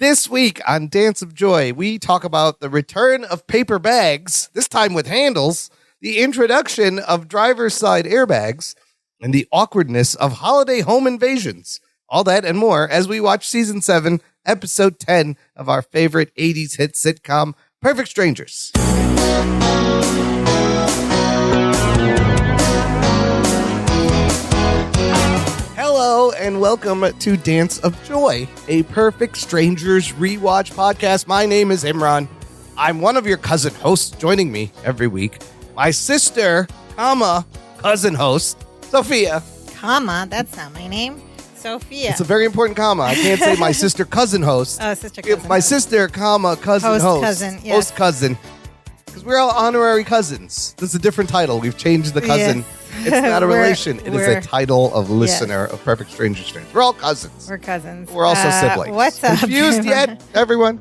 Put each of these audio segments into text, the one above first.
This week on Dance of Joy, we talk about the return of paper bags, this time with handles, the introduction of driver's side airbags, and the awkwardness of holiday home invasions. All that and more as we watch Season 7, Episode 10 of our favorite 80s hit sitcom, Perfect Strangers. Hello and welcome to Dance of Joy, a Perfect Strangers rewatch podcast. My name is Imran. I'm one of your cousin hosts. Joining me every week, my sister, cousin host, Sophia. That's not my name. Sophia. It's a very important comma. I can't say my sister, cousin host. Oh, sister, cousin. My host. sister, cousin host. Cousin, yes. Host cousin. Because we're all honorary cousins. This is a different title. We've changed the cousin. Yes. It's not a relation. It is a title of listener of Perfect Strangers fans. We're all cousins. We're cousins. We're also siblings. What's up? Confused yet, everyone?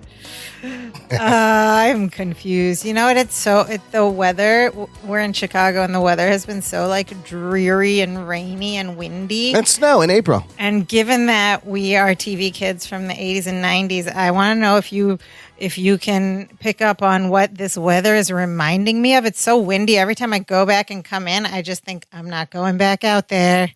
I'm confused. You know what? It's the weather. We're in Chicago, and the weather has been so dreary and rainy and windy. And snow in April. And given that we are TV kids from the 80s and 90s, I want to know if you can pick up on what this weather is reminding me of. It's so windy. Every time I go back and come in, I just think I'm not going back out there.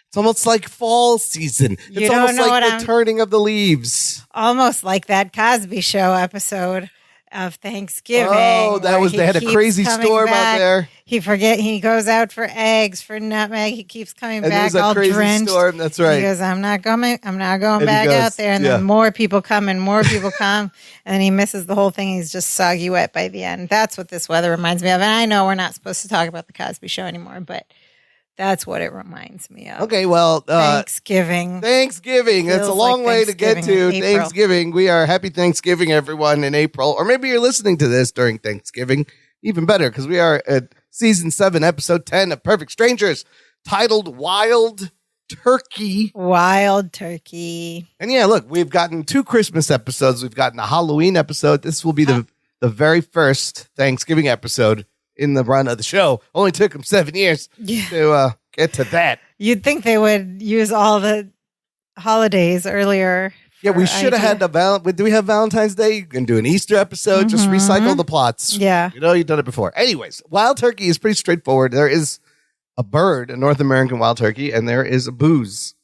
It's almost like fall season. It's almost like the turning of the leaves. Almost like that Cosby Show episode of Thanksgiving. Oh, they had a crazy storm out there. He goes out for eggs, for nutmeg. He keeps coming back all crazy drenched. Storm. That's right. He goes, I'm not going back out there. And then more people come. And then he misses the whole thing. He's just soggy wet by the end. That's what this weather reminds me of. And I know we're not supposed to talk about the Cosby Show anymore, but that's what it reminds me of. Okay, well, Thanksgiving. That's a long way to get to. Thanksgiving. We are happy Thanksgiving, everyone, in April. Or maybe you're listening to this during Thanksgiving. Even better, because we are at Season 7, Episode 10 of Perfect Strangers, titled Wild Turkey. Wild Turkey. And yeah, look, we've gotten 2 Christmas episodes. We've gotten a Halloween episode. This will be the very first Thanksgiving episode in the run of the show. Only took them 7 years to get to that. You'd think they would use all the holidays earlier. Yeah, we should have had do we have Valentine's Day? You can do an Easter episode. Just recycle the plots. Yeah. You've done it before. Anyways, wild turkey is pretty straightforward. There is a bird, a North American wild turkey, and there is a booze.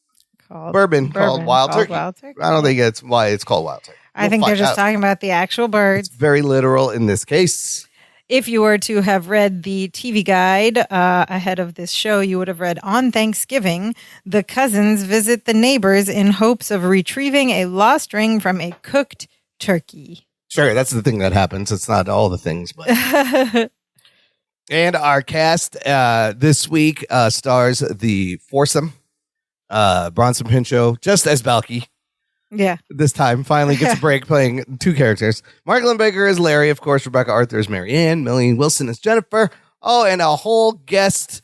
Bourbon called wild turkey. I don't think it's why it's called wild turkey. I think they're just talking about the actual birds. It's very literal in this case. If you were to have read the TV guide ahead of this show, you would have read, on Thanksgiving, the cousins visit the neighbors in hopes of retrieving a lost ring from a cooked turkey. Sure, that's the thing that happens. It's not all the things, but. And our cast this week stars the foursome, Bronson Pinchot, just as Balky. Yeah. This time, finally gets a break playing 2 characters. Mark Lindbaker is Larry, of course. Rebecca Arthur is Marianne. Millie Wilson is Jennifer. Oh, and a whole guest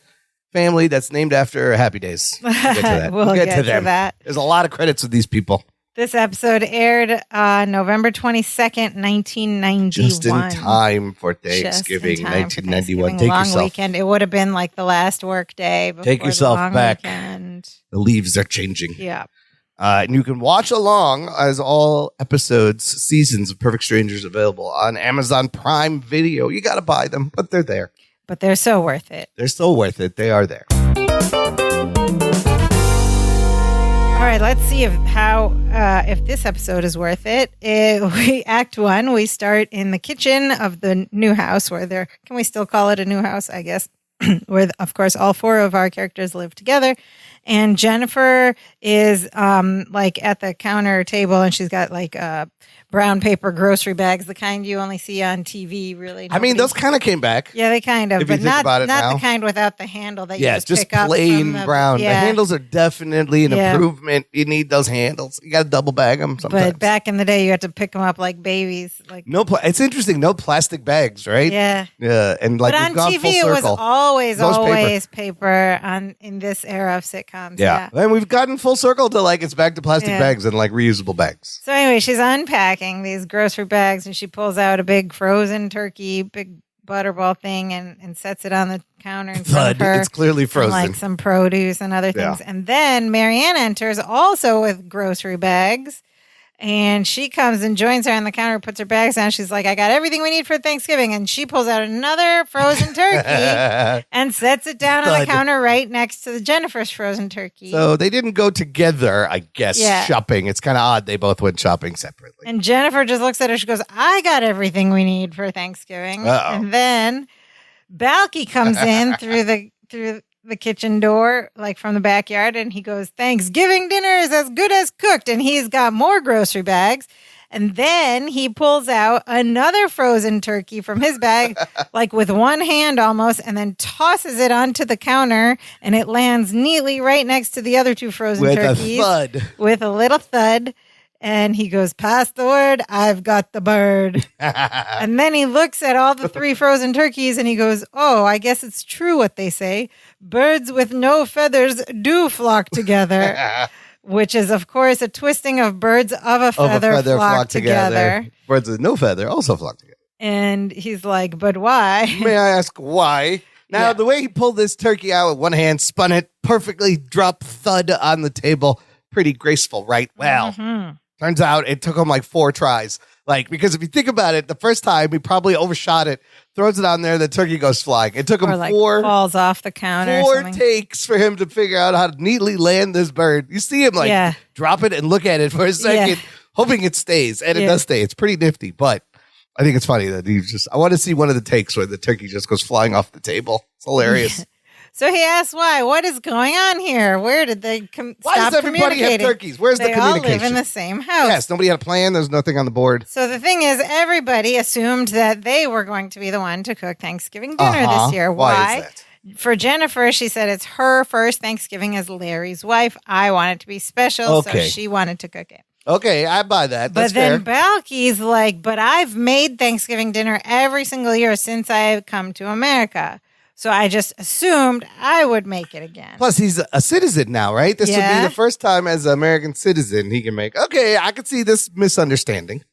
family that's named after Happy Days. We'll get to that. We'll get to that. There's a lot of credits with these people. This episode aired November 22nd, 1991. Just in time for Thanksgiving, 1991. Take long yourself. Weekend. It would have been like the last work day before Take yourself the long back. Weekend. The leaves are changing. Yeah. And you can watch along as all seasons of Perfect Strangers available on Amazon Prime Video. You got to buy them, but they're there. But they're so worth it. They're so worth it. They are there. All right, let's see if this episode is worth it. Act 1, we start in the kitchen of the new house can we still call it a new house, I guess, where, of course, all 4 of our characters live together. And Jennifer is at the counter table, and she's got brown paper grocery bags, the kind you only see on TV, really. I mean, those kind of came back. Yeah, they kind of, but not the kind without the handle that you just pick up. Yeah, just plain brown. Yeah. The handles are definitely an improvement. You need those handles. You got to double bag them sometimes. But back in the day, you had to pick them up like babies. It's interesting. No plastic bags, right? Yeah. Yeah, and but on TV, it was always paper in this era of sitcoms. Yeah. And we've gotten full circle to it's back to plastic bags and reusable bags. So anyway, she's unpacking these grocery bags, and she pulls out a big frozen turkey, big butterball thing, and sets it on the counter in front of her. It's clearly frozen. And, some produce and other things. And then Marianne enters also with grocery bags. And she comes and joins her on the counter, puts her bags down. She's like, I got everything we need for Thanksgiving. And she pulls out another frozen turkey and sets it down on the counter right next to the Jennifer's frozen turkey. So they didn't go together, I guess, shopping. It's kind of odd. They both went shopping separately. And Jennifer just looks at her. She goes, I got everything we need for Thanksgiving. And then Balky comes in through the kitchen door, like from the backyard, and he goes, Thanksgiving dinner is as good as cooked. And he's got more grocery bags. And then he pulls out another frozen turkey from his bag, like with one hand almost, and then tosses it onto the counter, and it lands neatly right next to the other two frozen turkeys. With a thud. With a little thud. And he goes, pass the word, I've got the bird. And then he looks at all the three frozen turkeys and he goes, oh, I guess it's true what they say. Birds with no feathers do flock together. Which is, of course, a twisting of birds of a feather flock together. Birds with no feather also flock together. And he's like, but why? May I ask why? Now, the way he pulled this turkey out with one hand, spun it, perfectly dropped thud on the table. Pretty graceful, right? Well, turns out it took him like 4 tries. Like, because if you think about it, the first time he probably overshot it, throws it on there, the turkey goes flying. It took him or like 4 falls off the counter. 4 takes for him to figure out how to neatly land this bird. You see him like drop it and look at it for a second, hoping it stays. And it does stay. It's pretty nifty, but I think it's funny that I want to see one of the takes where the turkey just goes flying off the table. It's hilarious. So he asks why. What is going on here? Where did they Why does everybody have turkeys? Where's the communication? They all live in the same house. Yes, nobody had a plan. There's nothing on the board. So the thing is, everybody assumed that they were going to be the one to cook Thanksgiving dinner this year. Why is that? For Jennifer, she said it's her first Thanksgiving as Larry's wife. I want it to be special, so she wanted to cook it. Okay, I buy that. That's but then fair. Balky's like, but I've made Thanksgiving dinner every single year since I've come to America. So I just assumed I would make it again. Plus, he's a citizen now, right? This would be the first time as an American citizen he can make. Okay, I could see this misunderstanding.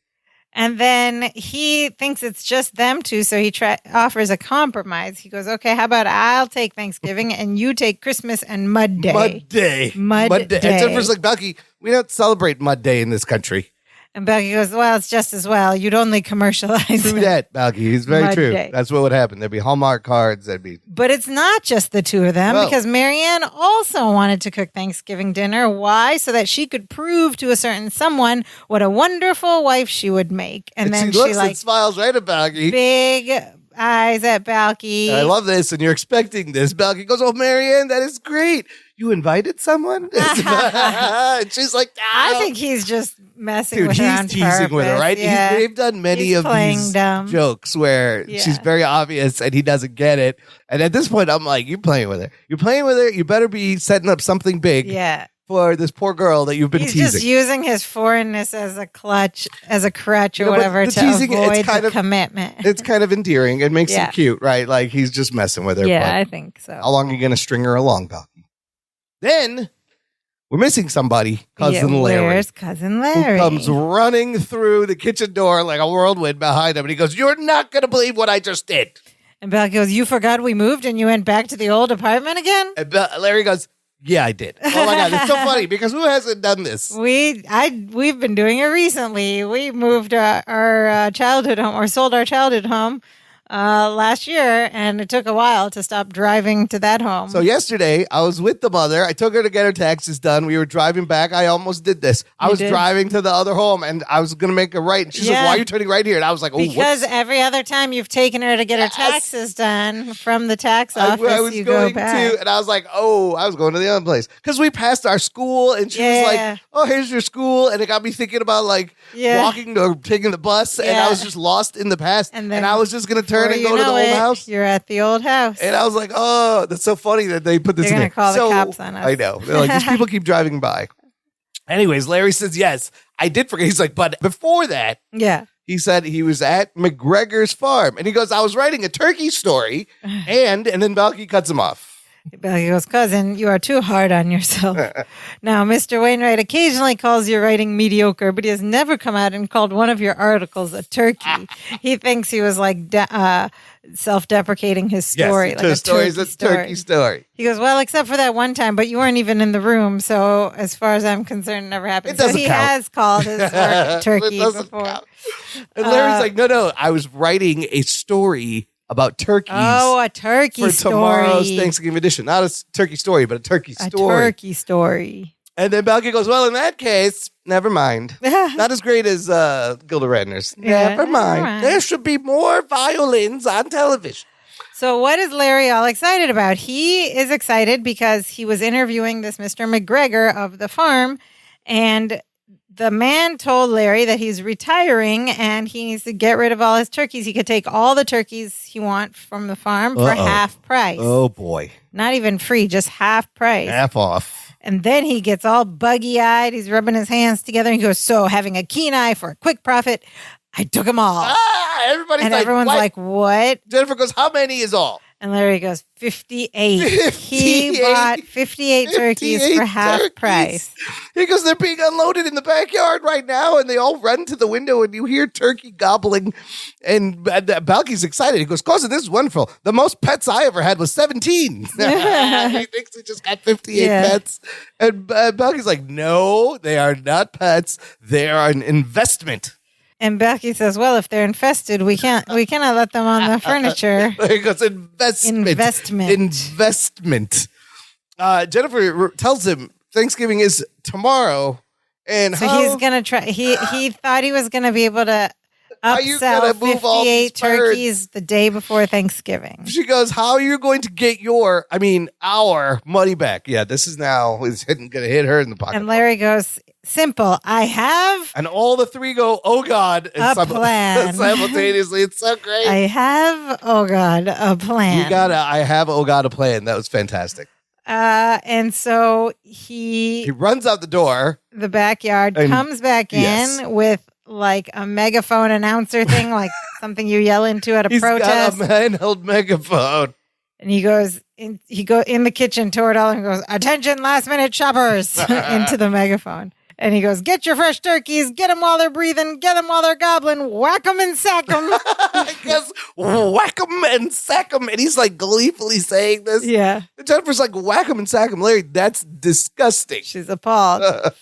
And then he thinks it's just them two, so he offers a compromise. He goes, okay, how about I'll take Thanksgiving and you take Christmas and Mud Day. Mud Day. Mud Day. And Jennifer's like, Balky, we don't celebrate Mud Day in this country. And Balky goes, well, it's just as well. You'd only commercialize True it. that, Balky. It's very true. Day. That's what would happen. There'd be Hallmark cards. But it's not just the two of them because Marianne also wanted to cook Thanksgiving dinner. Why? So that she could prove to a certain someone what a wonderful wife she would make. And then she looks and smiles right at Balky. Big eyes at Balky. I love this, and you're expecting this. Balky goes, oh, Marianne, that is great. You invited someone? And she's like, I think he's just messing with her on he's teasing with her, right? Yeah. They've done many of these jokes where she's very obvious and he doesn't get it. And at this point, I'm like, you're playing with her. You're playing with her. You better be setting up something big for this poor girl that you've been teasing. He's just using his foreignness as a crutch or whatever to teasing, avoid the commitment. It's kind of endearing. It makes him cute, right? Like he's just messing with her. Yeah, I think so. How long are you going to string her along, Balky? Then we're missing somebody, Cousin Larry. Where's Cousin Larry? Who comes running through the kitchen door like a whirlwind behind him. And he goes, you're not going to believe what I just did. And Balky goes, you forgot we moved and you went back to the old apartment again? And Larry goes, yeah, I did. Oh my God, it's so funny because who hasn't done this? We've been doing it recently. We moved our childhood home or sold our childhood home last year, and it took a while to stop driving to that home. So yesterday, I was with the mother. I took her to get her taxes done. We were driving back. I almost did this. I was driving to the other home, and I was going to make a right. And she's like, why are you turning right here? And I was like, oh, because every other time you've taken her to get her taxes done from the tax office, I was you going go back. and I was like, oh, I was going to the other place. Because we passed our school, and she was like, oh, here's your school. And it got me thinking about like walking or taking the bus, and I was just lost in the past. And I was just going to turn and go to the old house. You're at the old house. And I was like, oh, that's so funny that they put this They're in going to call the cops on us. I know. They're like, these people keep driving by. Anyways, Larry says, yes, I did forget. He's like, but before that, he said he was at McGregor's farm. And he goes, I was writing a turkey story. And then Balky cuts him off. Belky goes, cousin, you are too hard on yourself. Now, Mr. Wainwright occasionally calls your writing mediocre, but he has never come out and called one of your articles a turkey. He thinks he was like self-deprecating his story. Yes, like a story's a turkey story. He goes, well, except for that one time, but you weren't even in the room. So as far as I'm concerned, it never happened. It doesn't he count. has called his work turkey before. Count. And Larry's like, no, I was writing a story about turkeys. Oh, a turkey for story. tomorrow's Thanksgiving edition. Not a turkey story, but a turkey story. A turkey story. And then Belky goes, well, in that case, never mind. Not as great as Gilda Radner's. Yeah, never mind. mind. There should be more violins on television. So what is Larry all excited about? He is excited because he was interviewing this Mr. McGregor of the farm, and the man told Larry that he's retiring and he needs to get rid of all his turkeys. He could take all the turkeys he wants from the farm for half price. Oh, boy. Not even free, just half price. Half off. And then he gets all buggy-eyed. He's rubbing his hands together. And he goes, so having a keen eye for a quick profit, I took them all. Everyone's like, what? Jennifer goes, how many is all? And Larry goes, 58. He bought 58 turkeys for half price. He goes, they're being unloaded in the backyard right now, and they all run to the window, and you hear turkey gobbling. And Balky's excited. He goes, cousin, this is wonderful. The most pets I ever had was 17. He thinks he just got 58 pets. And Balky's like, no, they are not pets. They are an investment. And Becky says, well, if they're infested, we cannot let them on the furniture. He goes, investment. Jennifer tells him Thanksgiving is tomorrow. And so he's going to try. He thought he was going to be able to upsell 58 turkeys the day before Thanksgiving. She goes, how are you going to get our money back? Yeah, this is now going to hit her in the pocket. And Larry goes, simple. I have. And all the three go, oh, God. A plan. Simultaneously. It's so great. I have, oh, God, a plan. I have, oh, God, a plan. That was fantastic. And so he runs out the door. The backyard, comes back in with like a megaphone announcer thing, like something you yell into at a protest. He's got a handheld megaphone. And he goes in the kitchen toward all and goes, attention, last minute shoppers, into the megaphone. And he goes, get your fresh turkeys, get them while they're breathing, get them while they're gobbling, whack them and sack them. I guess, whack them and sack them. And he's like gleefully saying this. Yeah. And Jennifer's like, whack them and sack them. Larry, that's disgusting. She's appalled.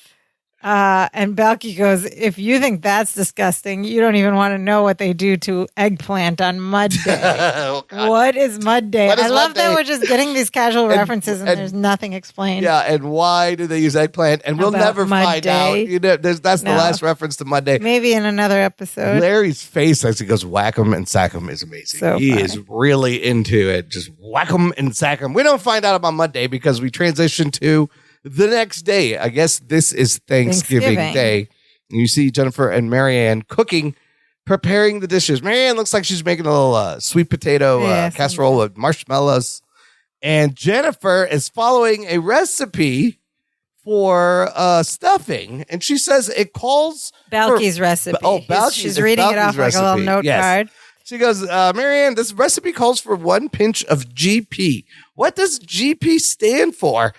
And Balky goes, if you think that's disgusting, you don't even want to know what they do to eggplant on Mud Day. Oh, what is Mud Day? I love that we're just getting these casual references and there's nothing explained. Yeah, and why do they use eggplant? And we'll never find out. That's the last reference to Mud Day. Maybe in another episode. Larry's face as he goes, whack 'em and sack 'em is amazing. So he funny. is really into it. Just whack 'em and sack 'em. We don't find out about Mud Day because we transition to the next day. I guess this is Thanksgiving Day. And you see Jennifer and Marianne cooking, preparing the dishes. Marianne looks like she's making a little sweet potato casserole with marshmallows. And Jennifer is following a recipe for stuffing. And she says it calls Balky's recipe. She's reading it off like a little note card. She goes, Marianne, this recipe calls for 1 pinch of GP. What does GP stand for?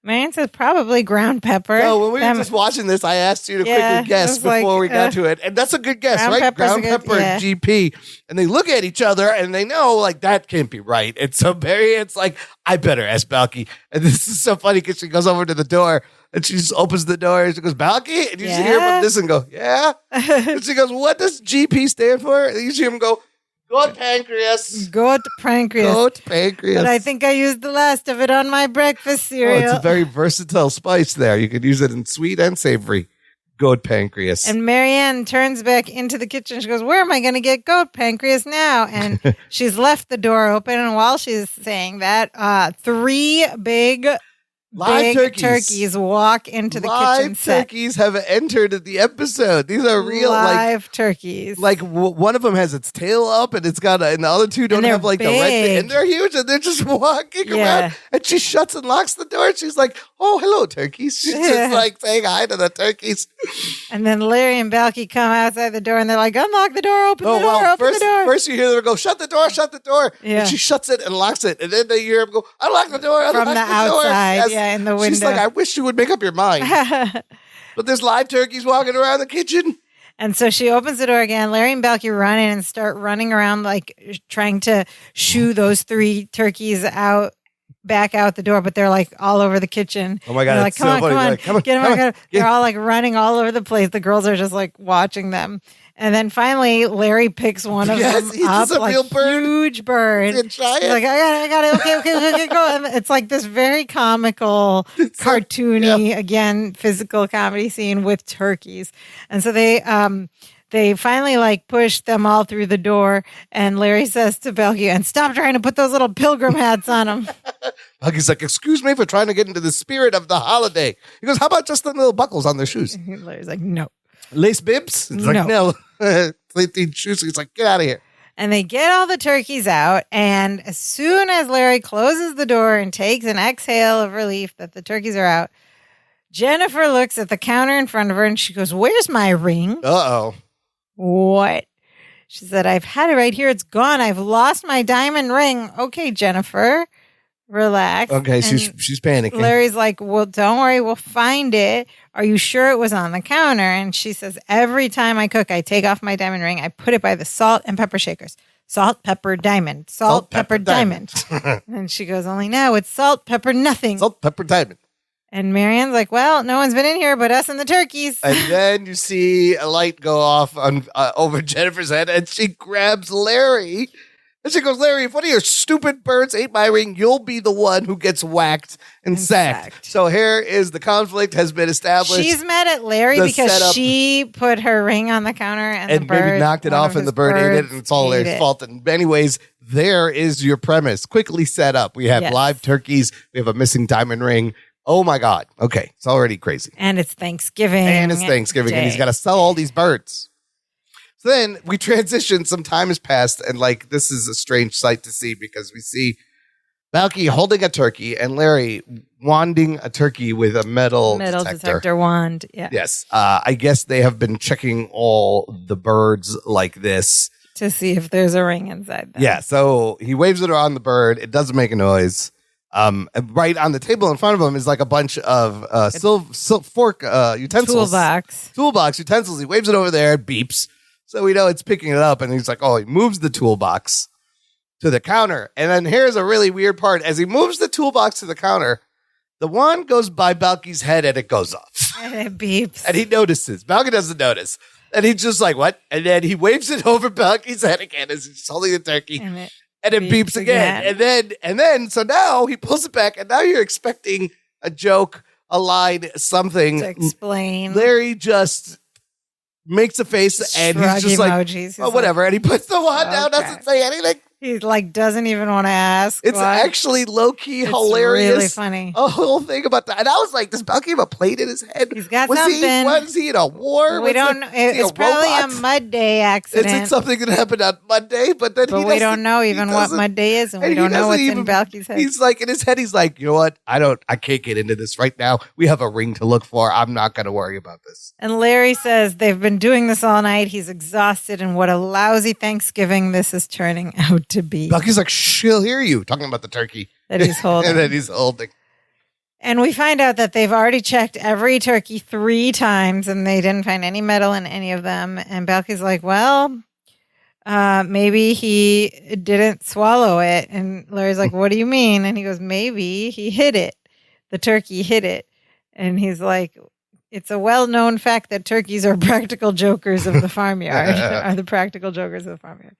Marianne says probably ground pepper. No, when we were just watching this, I asked you to quickly guess before we got to it. And that's a good guess, right? Ground pepper and GP. And they look at each other and they know, like, that can't be right. And so Marianne's like, I better ask Balky. And this is so funny because she goes over to the door and she just opens the door and she goes, Balky? And you just hear from this and go, yeah? And she goes, what does GP stand for? And you see him go, goat pancreas. Goat pancreas. Goat pancreas. But I think I used the last of it on my breakfast cereal. It's a very versatile spice there. You could use it in sweet and savory. Goat pancreas. And Marianne turns back into the kitchen. She goes, where am I going to get goat pancreas now? And she's left the door open. And while she's saying that, 3 big Live big turkeys walk into the kitchen set. Live turkeys have entered the episode. These are real, live turkeys. Like one of them has its tail up, and it's got, and the other two don't have like the red thing, and they're huge, and they're just walking around. And she shuts and locks the door. And she's like, "Oh, hello, turkeys." She's just like saying hi to the turkeys. And then Larry and Balky come outside the door, and they're like, "Unlock the door, open the door, open the door." First you hear them go, "Shut the door, shut the door." Yeah. And she shuts it and locks it, and then they hear him go, "Unlock the door, unlock from the door." outside, in the window. She's like, "I wish you would make up your mind." But there's live turkeys walking around the kitchen. And so she opens the door again. Larry and Balky run in and start running around, like trying to shoo those 3 turkeys back out the door, but they're like all over the kitchen. Oh my God. They're like, come on, get them. They're all like running all over the place. The girls are just like watching them. And then finally, Larry picks one of them up, like a huge bird. He's like, I got it. Okay, go. And it's like this very comical, cartoony, again, physical comedy scene with turkeys. And so they finally like push them all through the door. And Larry says to Belky, "And stop trying to put those little pilgrim hats on them." Belky's like, "Excuse me for trying to get into the spirit of the holiday." He goes, "How about just the little buckles on their shoes?" Larry's like, "No." Lace bibs? It's like, no. Shoes. It's like, get out of here. And they get all the turkeys out. And as soon as Larry closes the door and takes an exhale of relief that the turkeys are out, Jennifer looks at the counter in front of her and she goes, "Where's my ring?" Uh-oh. What? She said, "I've had it right here. It's gone. I've lost my diamond ring." Okay, Jennifer, relax. Okay, she's panicking. Larry's like, "Well, don't worry. We'll find it. Are you sure it was on the counter?" And she says, "Every time I cook, I take off my diamond ring. I put it by the salt and pepper shakers. Salt, pepper, diamond. Salt, pepper, diamond." And she goes, "Only now it's salt, pepper, nothing." Salt, pepper, diamond. And Marianne's like, "Well, no one's been in here but us and the turkeys." And then you see a light go off on over Jennifer's head, and she grabs Larry. And she goes, "Larry, if one of your stupid birds ate my ring, you'll be the one who gets whacked and sacked." So here is the conflict has been established. She's mad at Larry because she put her ring on the counter and the bird maybe knocked it off and the bird ate it, and it's all Larry's fault. And anyways, there is your premise. Quickly set up. We have live turkeys. We have a missing diamond ring. Oh my God. Okay. It's already crazy. And it's Thanksgiving. And he's got to sell all these birds. So then we transition. Some time has passed, and like this is a strange sight to see because we see Balky holding a turkey and Larry wanding a turkey with a metal detector wand. Yeah. Yes. I guess they have been checking all the birds like this to see if there's a ring inside them. Yeah. So he waves it around the bird. It doesn't make a noise. Right on the table in front of him is like a bunch of fork utensils. Toolbox utensils. He waves it over there. It beeps. So we know it's picking it up, and he's like, he moves the toolbox to the counter. And then here's a really weird part. As he moves the toolbox to the counter, the wand goes by Balky's head, and it goes off. And it beeps. And he notices. Balky doesn't notice. And he's just like, what? And then he waves it over Balky's head again as he's holding the turkey. And it beeps again. And then, so now he pulls it back, and now you're expecting a joke, a line, something. To explain. Larry just makes a face and he's just emojis. Like, whatever. And he puts the wand down, doesn't say anything. He like doesn't even want to ask. It's actually low-key hilarious. Really funny. A whole thing about that. And I was like, does Balky have a plate in his head? He's got something. Was he in a war? We don't know. It's probably a mud day accident. It's something that happened on Monday, but we don't know even what mud day is, and we don't know what's in Balky's head. He's like, in his head, he's like, you know what? I can't get into this right now. We have a ring to look for. I'm not going to worry about this. And Larry says they've been doing this all night. He's exhausted, and what a lousy Thanksgiving this is turning out to be. Balky's like, she'll hear you talking about the turkey that he's holding. And then he's holding. And we find out that they've already checked every turkey 3 times and they didn't find any metal in any of them. And Balky's like, well, maybe he didn't swallow it. And Larry's like, what do you mean? And he goes, maybe he hid it. The turkey hid it. And he's like, it's a well-known fact that turkeys are practical jokers of the farmyard, are the practical jokers of the farmyard.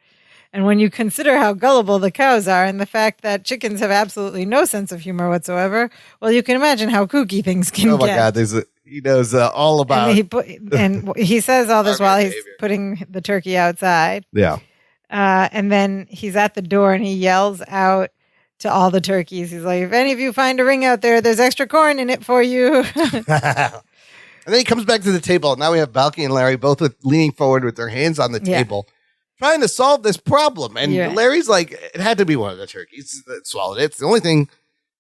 And when you consider how gullible the cows are and the fact that chickens have absolutely no sense of humor whatsoever, well, you can imagine how kooky things can get. Oh, my God. He knows all about it. And he says all this while he's putting the turkey outside. Yeah. And then he's at the door and he yells out to all the turkeys. He's like, if any of you find a ring out there, there's extra corn in it for you. And then he comes back to the table. Now we have Balky and Larry both leaning forward with their hands on the table, trying to solve this problem. And Larry's like, it had to be one of the turkeys that swallowed it. It's the only thing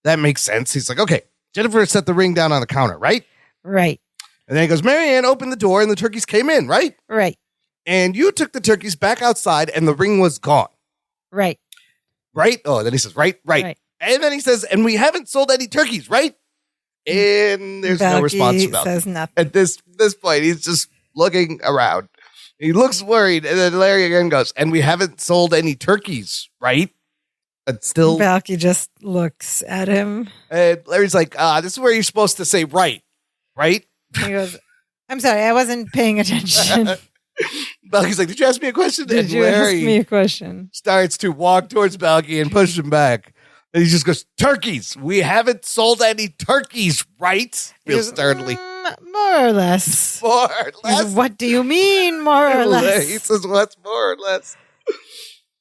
that makes sense. He's like, okay, Jennifer set the ring down on the counter, right? Right. And then he goes, Marianne opened the door and the turkeys came in, right? Right. And you took the turkeys back outside and the ring was gone. Right. Right? Oh, then he says, right. And then he says, and we haven't sold any turkeys, right? And there's no response from Balky. Says nothing. At this point, he's just looking around. He looks worried, and then Larry again goes, and we haven't sold any turkeys, right? And still... Balky just looks at him. And Larry's like, this is where you're supposed to say right? He goes, I'm sorry, I wasn't paying attention. Balky's like, did you ask me a question? Did you ask me a question? Starts to walk towards Balky and push him back. And he just goes, turkeys. We haven't sold any turkeys, right? Real sternly. More or less. More or less? Goes, what do you mean, more or less? He says, what's more or less?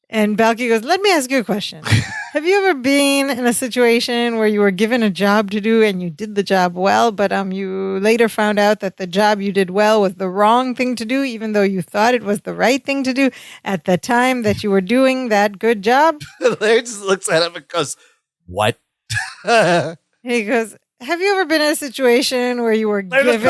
And Balky goes, let me ask you a question. Have you ever been in a situation where you were given a job to do and you did the job well, but you later found out that the job you did well was the wrong thing to do, even though you thought it was the right thing to do at the time that you were doing that good job? Larry just looks at him and goes, what? He goes, have you ever been in a situation where you were given...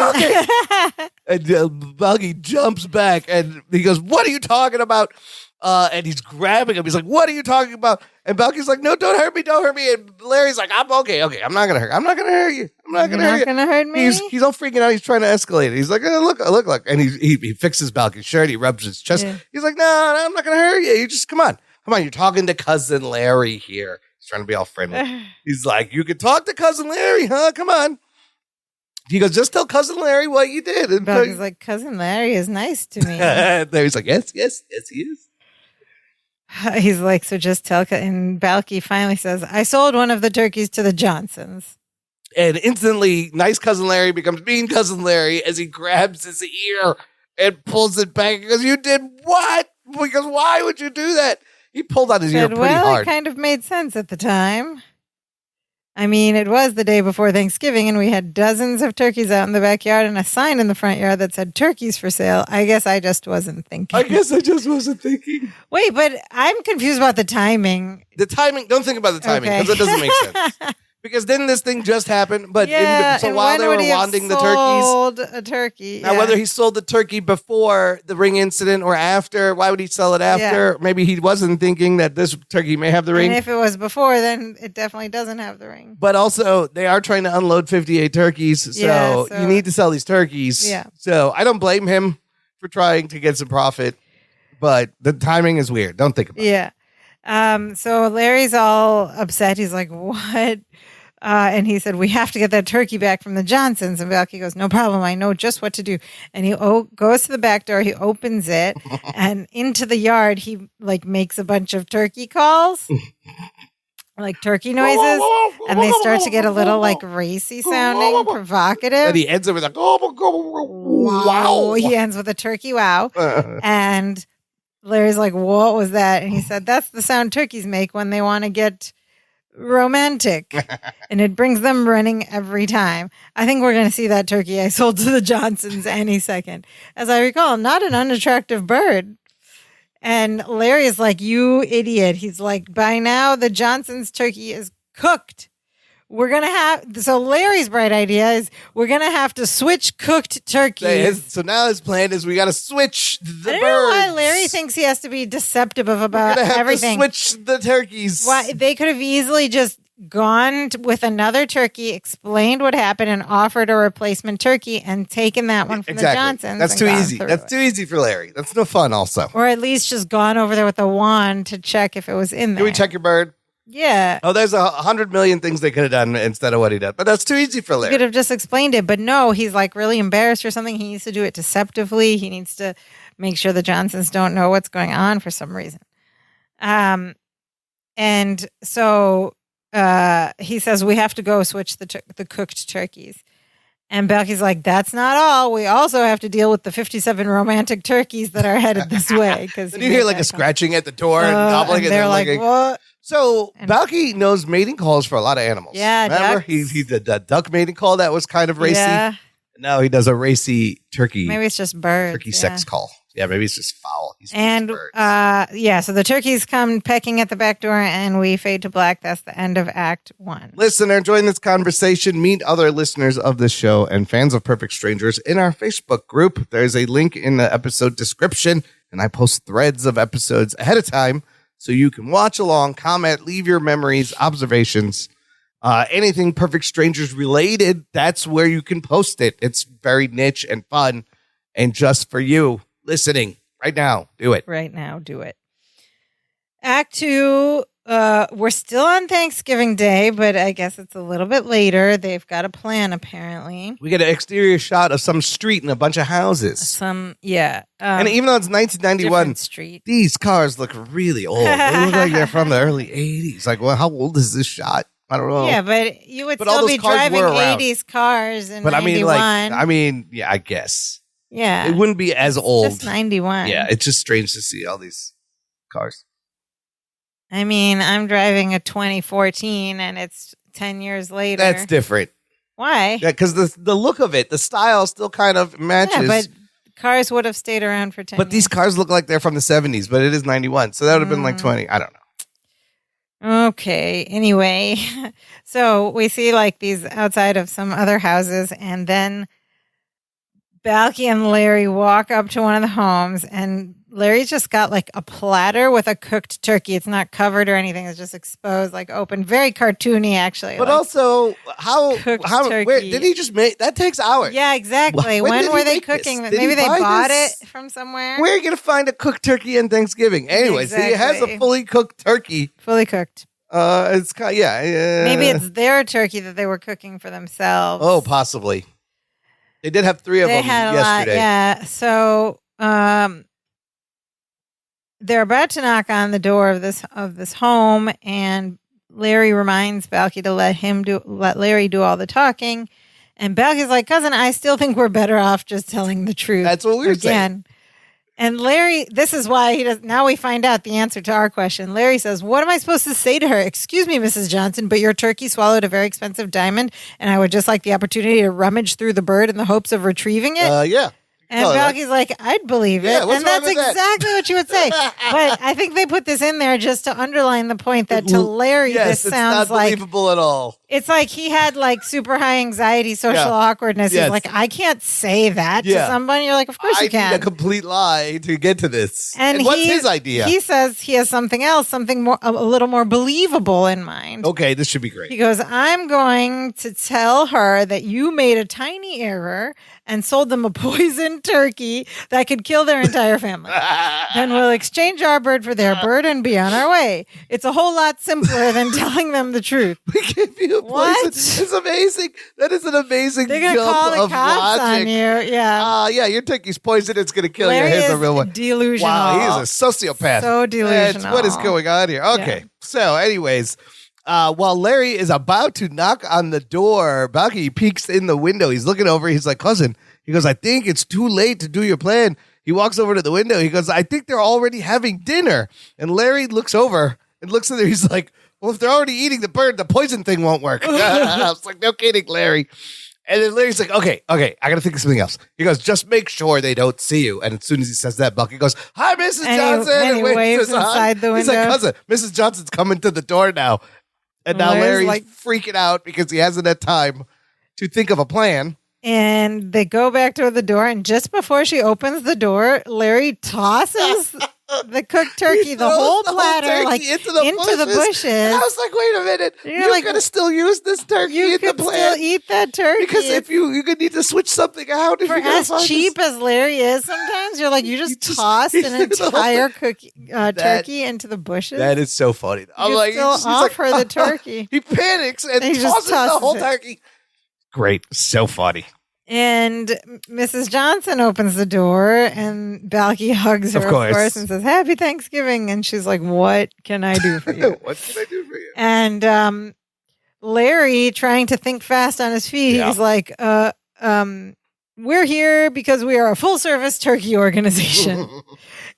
And Balky jumps back and he goes, what are you talking about? And he's grabbing him. He's like, what are you talking about? And Balky's like, no, don't hurt me. And Larry's like, I'm okay. I'm not going to hurt you. I'm not going to hurt you. You're not going to hurt me? He's all freaking out. He's trying to escalate it. He's like, look. And he fixes Balky's shirt. He rubs his chest. Yeah. He's like, no, I'm not going to hurt you. You just, come on. You're talking to cousin Larry here. He's trying to be all friendly. He's like, you could talk to cousin Larry, huh? Come on. He goes, just tell cousin Larry what you did. And Balky's like, cousin Larry is nice to me. Larry's like, yes, he is. He's like, so just tell. And Balky finally says, I sold one of the turkeys to the Johnsons. And instantly, nice cousin Larry becomes mean cousin Larry as he grabs his ear and pulls it back. He goes, you did what? Because why would you do that? He pulled on his ear pretty hard. It kind of made sense at the time. I mean, it was the day before Thanksgiving, and we had dozens of turkeys out in the backyard and a sign in the front yard that said turkeys for sale. I guess I just wasn't thinking. Wait, but I'm confused about the timing. The timing, don't think about the timing, because it doesn't make sense. Because didn't this thing just happen? But so while they were wanting the turkeys, sold a turkey. Now, whether he sold the turkey before the ring incident or after, why would he sell it after? Yeah. Maybe he wasn't thinking that this turkey may have the ring. And if it was before, then it definitely doesn't have the ring. But also, they are trying to unload 58 turkeys, so you need to sell these turkeys. Yeah. So I don't blame him for trying to get some profit, but the timing is weird. Don't think about it. Yeah. So Larry's all upset. He's like, what? And he said, we have to get that turkey back from the Johnsons. And Balky goes, no problem. I know just what to do. And he goes to the back door. He opens it. And into the yard, he makes a bunch of turkey calls. Like turkey noises. And they start to get a little racy sounding, provocative. And he ends it with a wow. He ends with a turkey wow. And Larry's like, what was that? And he said, that's the sound turkeys make when they want to get romantic. And it brings them running every time. I think we're going to see that turkey I sold to the Johnsons any second. As I recall, not an unattractive bird. And Larry is like, you idiot. He's like, by now the Johnsons' turkey is cooked. We're going to have, so Larry's bright idea is we're going to have to switch cooked turkeys. So now his plan is we got to switch the birds. I don't know why Larry thinks he has to be deceptive about everything. To switch the turkeys. Why they could have easily just gone with another turkey, explained what happened, and offered a replacement turkey and taken that one from the Johnsons. That's too easy. That's too easy for Larry. That's no fun also. Or at least just gone over there with a wand to check if it was in there. Can we check your bird? Yeah. Oh, there's 100 million things they could have done instead of what he did. But that's too easy for Larry. He could have just explained it. But no, he's really embarrassed or something. He needs to do it deceptively. He needs to make sure the Johnsons don't know what's going on for some reason. And so he says we have to go switch the cooked turkeys. And Balky's like, that's not all. We also have to deal with the 57 romantic turkeys that are headed this way. Then you hear like a scratching at the door and gobbling. And they're like, what? So Balky knows mating calls for a lot of animals. Yeah, remember? He did the duck mating call that was kind of racy. Yeah. Now he does a racy turkey. Maybe it's just birds. Turkey sex call. Yeah, maybe it's just foul. And so the turkeys come pecking at the back door and we fade to black. That's the end of Act 1. Listener, join this conversation. Meet other listeners of this show and fans of Perfect Strangers in our Facebook group. There's a link in the episode description, and I post threads of episodes ahead of time so you can watch along, comment, leave your memories, observations, anything Perfect Strangers related. That's where you can post it. It's very niche and fun and just for you. Listening right now. Do it. Right now. Do it. Act 2. We're still on Thanksgiving Day, but I guess it's a little bit later. They've got a plan, apparently. We get an exterior shot of some street and a bunch of houses. And even though it's 1991, street. These cars look really old. They look like they're from the early 80s. Like, well, how old is this shot? I don't know. Yeah, but you would still be driving 80s cars in 91. I guess. Yeah. It wouldn't be as old. Just 91. Yeah, it's just strange to see all these cars. I mean, I'm driving a 2014 and it's 10 years later. That's different. Why? Yeah, because the look of it, the style still kind of matches. Yeah, but cars would have stayed around for 10 years. But these cars look like they're from the 70s, but it is 91. So that would have been like 20. I don't know. Okay. Anyway, so we see like these outside of some other houses, and then Balky and Larry walk up to one of the homes, and Larry's just got like a platter with a cooked turkey. It's not covered or anything. It's just exposed, like open. Very cartoony, actually. But like also, where did he just make? That takes hours. Yeah, exactly. When were they cooking? Maybe they bought it from somewhere. Where are you going to find a cooked turkey on Thanksgiving? Anyways, he has a fully cooked turkey. Fully cooked. It's maybe it's their turkey that they were cooking for themselves. Oh, possibly. They did have 3 of them yesterday. Yeah. So they're about to knock on the door of this home, and Larry reminds Balky to let Larry do all the talking. And Balky's like, cousin, I still think we're better off just telling the truth. That's what we were saying. And Larry, this is why he does. Now we find out the answer to our question. Larry says, what am I supposed to say to her? Excuse me, Mrs. Johnson, but your turkey swallowed a very expensive diamond, and I would just like the opportunity to rummage through the bird in the hopes of retrieving it. Yeah. And Balky's like, I'd believe it. And that's exactly what you would say. But I think they put this in there just to underline the point that to Larry, this sounds like... it's not believable at all. It's like he had like super high anxiety, social awkwardness. Yes. He's like, I can't say that to somebody. You're like, of course you can. I need a complete lie to get to this. And what's his idea? He says he has something else, something more, a little more believable in mind. Okay, this should be great. He goes, I'm going to tell her that you made a tiny error and sold them a poisoned turkey that could kill their entire family. Then we'll exchange our bird for their bird and be on our way. It's a whole lot simpler than telling them the truth. We give you a poison. It's amazing. That is an amazing They're gonna call the cops on you. Yeah. Your turkey's poison. It's going to kill Larry you. Here's a real one. Delusional. Wow, he's a sociopath. So delusional. That's what is going on here. Okay. Yeah. So anyways, while Larry is about to knock on the door, Balky peeks in the window. He's looking over. He's like, cousin. He goes, I think it's too late to do your plan. He walks over to the window. He goes, I think they're already having dinner. And Larry looks over and looks at there. He's like, well, if they're already eating the bird, the poison thing won't work. I was like, no kidding, Larry. And then Larry's like, okay, I got to think of something else. He goes, just make sure they don't see you. And as soon as he says that, Balky goes, hi, Mrs. Johnson. And he waves inside the window. He's like, cousin, Mrs. Johnson's coming to the door now. And now Larry's like freaking out because he hasn't had time to think of a plan. And they go back to the door, and just before she opens the door, Larry tosses the cooked turkey, the whole platter, like into the bushes. And I was like, wait a minute, you're like, gonna still use this turkey in the plan? You can still eat that turkey because if you could need to switch something out. For as cheap as Larry is, sometimes you're like, you just tossed an entire turkey into the bushes. That is so funny. I'm like, still offer the turkey. He panics and tosses the whole turkey. Great. So funny. And Mrs. Johnson opens the door and Balky hugs her, of course, and says, Happy Thanksgiving. And she's like, what can I do for you? What can I do for you? And Larry, trying to think fast on his feet, he's like, we're here because we are a full-service turkey organization.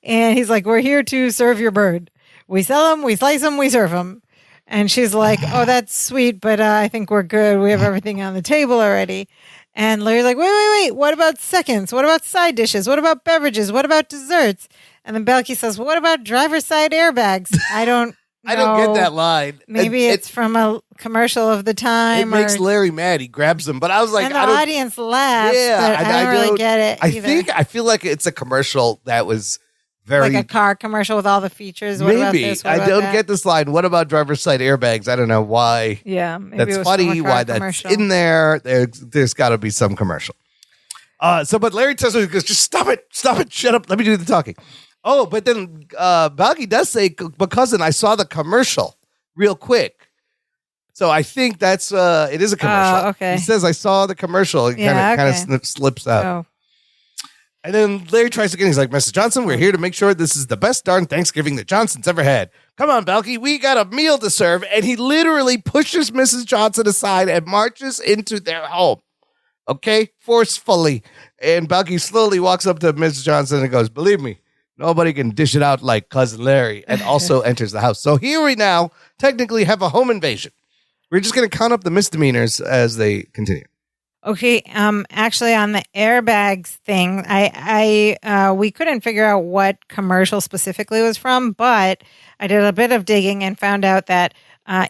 And he's like, we're here to serve your bird. We sell them, we slice them, we serve them. And she's like, oh, that's sweet, but I think we're good. We have everything on the table already. And Larry's like, wait. What about seconds? What about side dishes? What about beverages? What about desserts? And then Balky says, well, what about driver's side airbags? I don't I don't get that line. Maybe it's from a commercial of the time. It makes Larry mad. He grabs him. But I was like, and the audience laughs. Yeah, but I don't really get it. I feel like it's a commercial that was very like a car commercial with all the features. What about this? What I about don't that? get this line. What about driver's side airbags? I don't know why. Yeah, maybe that's it was funny. from a car Why that's commercial. in there? There's got to be some commercial. But Larry tells me, he goes, just stop it, shut up. Let me do the talking. Oh, but then Balky does say, but cousin, I saw the commercial real quick. So I think that's it is a commercial. Okay. He says I saw the commercial. It kind of slips out. Oh. And then Larry tries again. He's like, Mrs. Johnson, we're here to make sure this is the best darn Thanksgiving the Johnsons ever had. Come on, Balky, we got a meal to serve. And he literally pushes Mrs. Johnson aside and marches into their home. Okay? Forcefully. And Balky slowly walks up to Mrs. Johnson and goes, believe me, nobody can dish it out like Cousin Larry, and also enters the house. So here we now technically have a home invasion. We're just going to count up the misdemeanors as they continue. Okay. Actually, on the airbags thing, we couldn't figure out what commercial specifically was from, but I did a bit of digging and found out that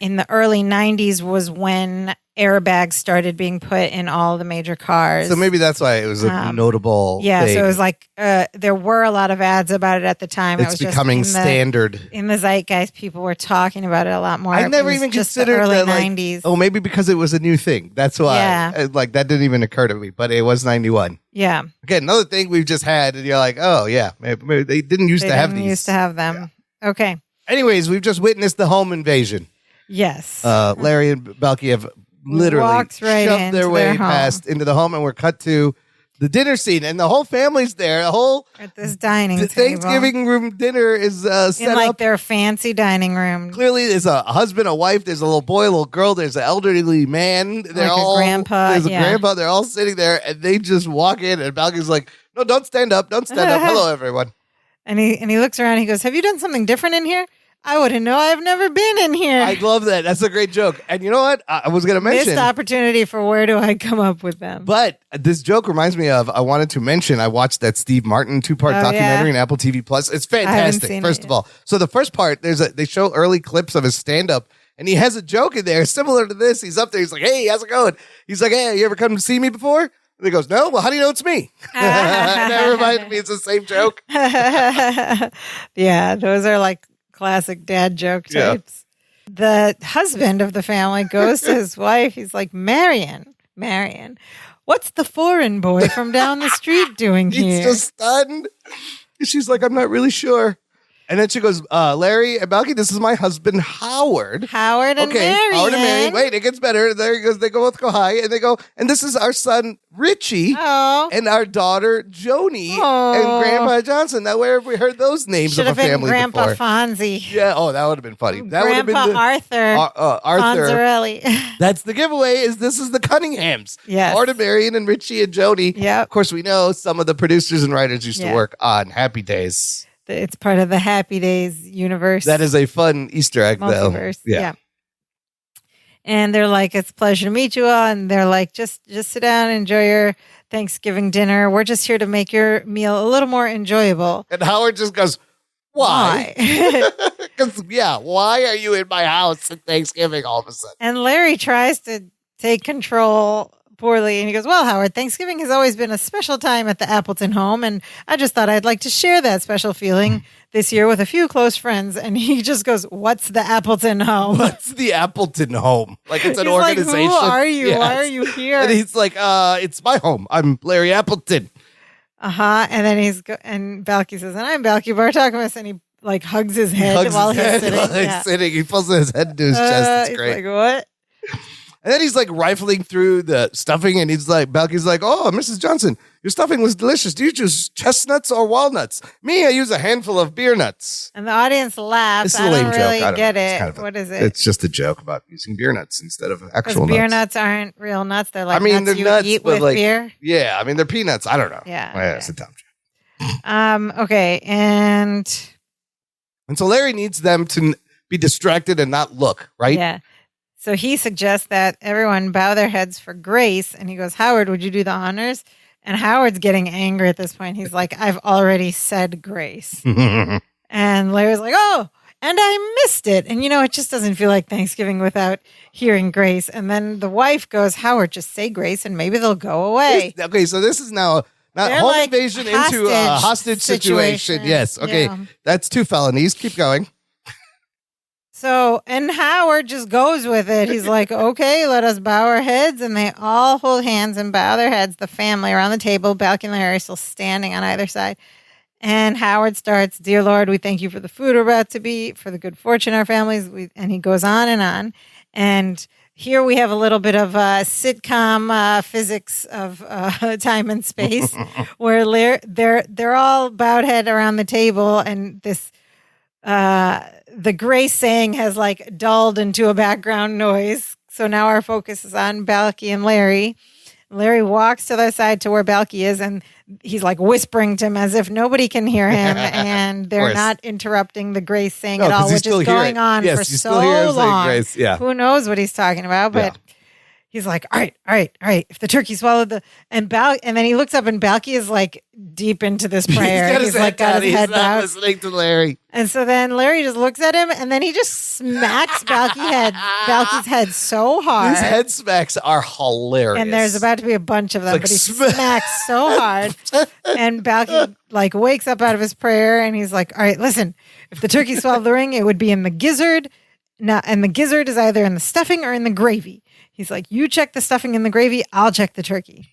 in the early 90s was when airbags started being put in all the major cars. So maybe that's why it was a notable Yeah, thing. so it was like there were a lot of ads about it at the time. It's becoming standard. In the zeitgeist, people were talking about it a lot more. I never even considered the early that, 90s. Oh, maybe because it was a new thing. That's why. Yeah. That didn't even occur to me, but it was 91. Yeah. Again, another thing we've just had, and you're like, oh, yeah. Maybe they didn't used to have these. Used to have them. Yeah. Okay. Anyways, we've just witnessed the home invasion. Yes. Larry and Balky have literally walked right shoved their way home. past into the home, and we're cut to the dinner scene, and the whole family's there. The whole at this dining table. Thanksgiving room dinner is set in like up. their fancy dining room. Clearly, there's a husband, a wife, there's a little boy, a little girl, there's an elderly man. They're all a grandpa. There's a grandpa. They're all sitting there, and they just walk in, and Balky's like, "No, don't stand up, don't stand up. Hello, everyone." And he looks around. He goes, "Have you done something different in here? I wouldn't know. I've never been in here." I love that. That's a great joke. And you know what? I was going to mention. Missed opportunity for where do I come up with them? But this joke reminds me of, I wanted to mention, I watched that Steve Martin 2-part documentary on Apple TV Plus. It's fantastic, first of all. So the first part, they show early clips of his stand-up, and he has a joke in there similar to this. He's up there. He's like, hey, how's it going? He's like, hey, you ever come to see me before? And he goes, no. Well, how do you know it's me? And that reminded me it's the same joke. Yeah, those are like classic dad joke types. Yeah. The husband of the family goes to his wife. He's like, Marion, what's the foreign boy from down the street doing here? He's just stunned. She's like, I'm not really sure. And then she goes, Larry and Balky, this is my husband, Howard. Howard and Marion. Howard and Marion. Wait, it gets better. There he goes. They both go hi. And they go, and this is our son, Richie. Oh. And our daughter, Joni. Oh. And Grandpa Johnson. Now, where have we heard those names Should of a have been family Grandpa before? Fonzie. Yeah. Oh, that would have been funny. That would have been Arthur. Arthur. Fonzarelli. That's the giveaway. This is the Cunninghams. Yes. Howard and Marion and Richie and Joni. Yeah. Of course, we know some of the producers and writers used to work on Happy Days. It's part of the Happy Days universe. That is a fun Easter egg, multiverse. though. Yeah. And they're like, it's a pleasure to meet you all. And they're like, just sit down, enjoy your Thanksgiving dinner. We're just here to make your meal a little more enjoyable. And Howard just goes, why? Because, why are you in my house at Thanksgiving all of a sudden? And Larry tries to take control poorly. And he goes, well, Howard, Thanksgiving has always been a special time at the Appleton home. And I just thought I'd like to share that special feeling this year with a few close friends. And he just goes, what's the Appleton home? What's the Appleton home? Like it's an he's organization. Like, who are you? Yes. Why are you here? And he's like, it's my home. I'm Larry Appleton. And then and Balky says, and I'm Balky Bartakamus. And he like hugs his head while he's sitting. He pulls his head into his chest. It's great. He's like, what? And then he's like rifling through the stuffing, and Balky's like, "Oh, Mrs. Johnson, your stuffing was delicious. Do you choose chestnuts or walnuts? Me, I use a handful of beer nuts." And the audience laughs. It's a lame I don't joke. really I don't get know. It's it. kind of What is it? It's just a joke about using beer nuts instead of actual beer nuts. nuts aren't real nuts. They're like they're nuts you nuts, eat but with like, beer. Yeah, I mean, they're peanuts. I don't know. Yeah. Well, Okay. it's a dumb joke. Okay. And so Larry needs them to be distracted and not look, right? yeah. So he suggests that everyone bow their heads for grace. And he goes, Howard, would you do the honors? And Howard's getting angry at this point. He's like, I've already said grace. And Larry's like, oh, and I missed it. And, it just doesn't feel like Thanksgiving without hearing grace. And then the wife goes, Howard, just say grace and maybe they'll go away. Okay, so this is now not They're home like invasion into a hostage situation. Yes. Okay, Yeah. that's 2 felonies. Keep going. So, and Howard just goes with it. He's like, okay, let us bow our heads. And they all hold hands and bow their heads. The family around the table, Balky and Larry still standing on either side. And Howard starts, Dear Lord, we thank you for the food we're about to be, for the good fortune our families. And he goes on and on. And here we have a little bit of sitcom physics of time and space, where they're all bowed head around the table, and this the grace saying has like dulled into a background noise. So now our focus is on Balky and Larry. Larry walks to the side to where Balky is, and he's like whispering to him as if nobody can hear him, and they're not interrupting the grace saying at all, which is going on for so long. Grace. Yeah. Who knows what he's talking about, but he's like, all right. If the turkey swallowed and then he looks up, and Balky is like deep into this prayer. He's like got his head down. Listening to Larry. And so then Larry just looks at him, and then he just smacks Balky's head so hard. His head smacks are hilarious. And there's about to be a bunch of them, but he smacks so hard. And Balky like wakes up out of his prayer, and he's like, all right, listen, if the turkey swallowed the ring, it would be in the gizzard. Now, and the gizzard is either in the stuffing or in the gravy. He's like, you check the stuffing in the gravy, I'll check the turkey.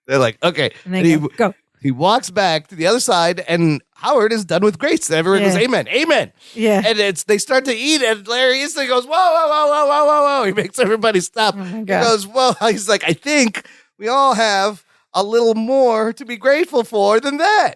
They're like, okay. And they go. He walks back to the other side, and Howard is done with grace. And everyone goes, amen, amen. Yeah. And they start to eat, and Larry instantly goes, whoa, whoa, whoa, whoa, whoa, whoa, whoa. He makes everybody stop. Oh my He God. goes, well, he's like, I think we all have a little more to be grateful for than that.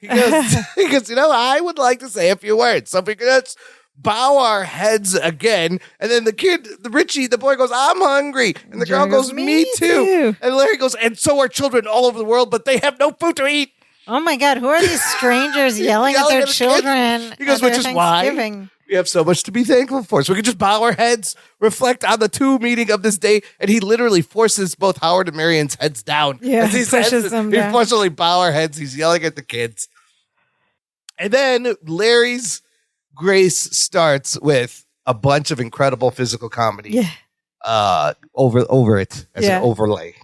He goes, I would like to say a few words. So let's bow our heads again. And then the boy goes, I'm hungry. And the girl goes, me too. And Larry goes, and so are children all over the world, but they have no food to eat. Oh my God, who are these strangers yelling at their children? He goes, which is why we have so much to be thankful for. So we can just bow our heads, reflect on the 2 meeting of this day. And he literally forces both Howard and Marion's heads down. Yeah, he pushes them down. He forcibly bow our heads. He's yelling at the kids. And then Larry's grace starts with a bunch of incredible physical comedy over it as an overlay.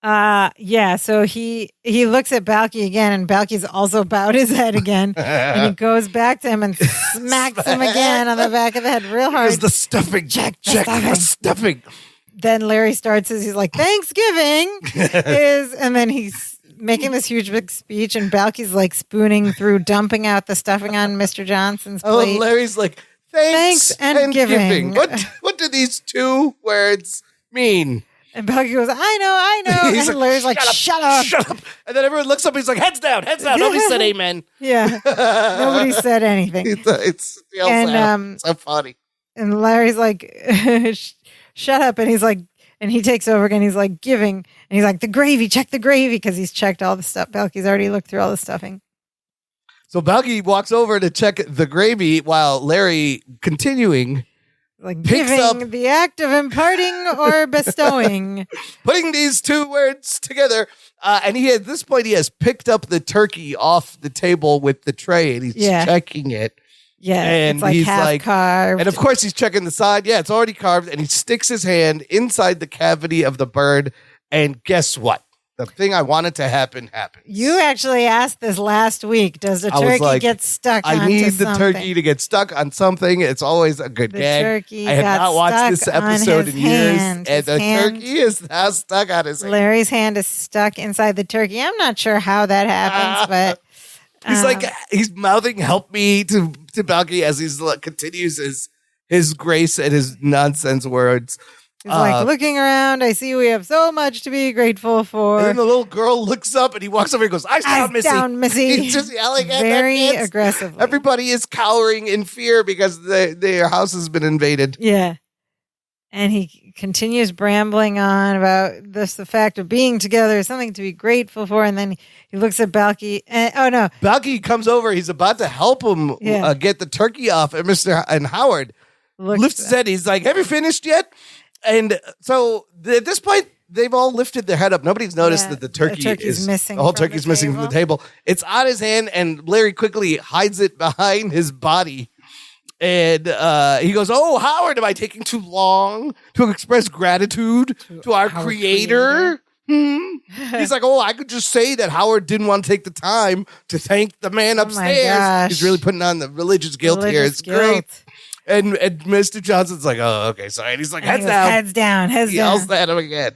So he looks at Balky again, and Balky's also bowed his head again, and he goes back to him and smacks him again on the back of the head real hard. It's the stuffing. Check the stuffing. Then Larry starts he's like, Thanksgiving is, and then he's making this huge big speech, and Balky's like spooning through, dumping out the stuffing on Mr. Johnson's plate. Oh, Larry's like, thanks and giving. What do these 2 words mean? And Balky goes, I know. He's and Larry's like, shut up. And then everyone looks up, and he's like, heads down. Nobody said amen. Yeah. Nobody said anything. It's so funny. And Larry's like, shut up. And he's like, and he takes over again. He's like, giving. And he's like, the gravy, check the gravy, because he's checked all the stuff. Balky's already looked through all the stuffing. So Balky walks over to check the gravy while Larry, continuing, like giving, the act of imparting or bestowing. Putting these 2 words together. And at this point, he has picked up the turkey off the table with the tray, and he's checking it. Yeah, and it's like he's half carved. And of course, he's checking the side. Yeah, it's already carved. And he sticks his hand inside the cavity of the bird. And guess what? The thing I wanted to happens. You actually asked this last week. Does the turkey get stuck onto something? I need the turkey to get stuck on something. It's always a good gag. Turkey I have not watched this episode in years. And the turkey is now stuck on his hand. Larry's hand is stuck inside the turkey. I'm not sure how that happens, but... He's he's mouthing "help me" to Balky as he continues his grace and his nonsense words. He's like, looking around, I see we have so much to be grateful for. And then the little girl looks up and he walks over and goes, "Eyes down, Missy." Down, Missy. He's just yelling at very their kids. aggressively. Everybody is cowering in fear because their house has been invaded. Yeah. And he continues brambling on about the fact of being together, something to be grateful for. And then he looks at Balky. And, Balky comes over. He's about to help him get the turkey off. And Howard lifts his head. He's like, "Have you finished yet?" And so at this point, they've all lifted their head up. Nobody's noticed that the turkey is missing. The whole turkey's missing from the table. It's on his hand, and Larry quickly hides it behind his body. And he goes, "Oh, Howard, am I taking too long to express gratitude to our creator?" He's like, "Oh, I could just say that Howard didn't want to take the time to thank the man upstairs." He's really putting on the religious guilt here. It's great. And Mr. Johnson's like, "Oh, okay, sorry." And he's like, "Heads down. Heads down. Heads down." He yells at him again.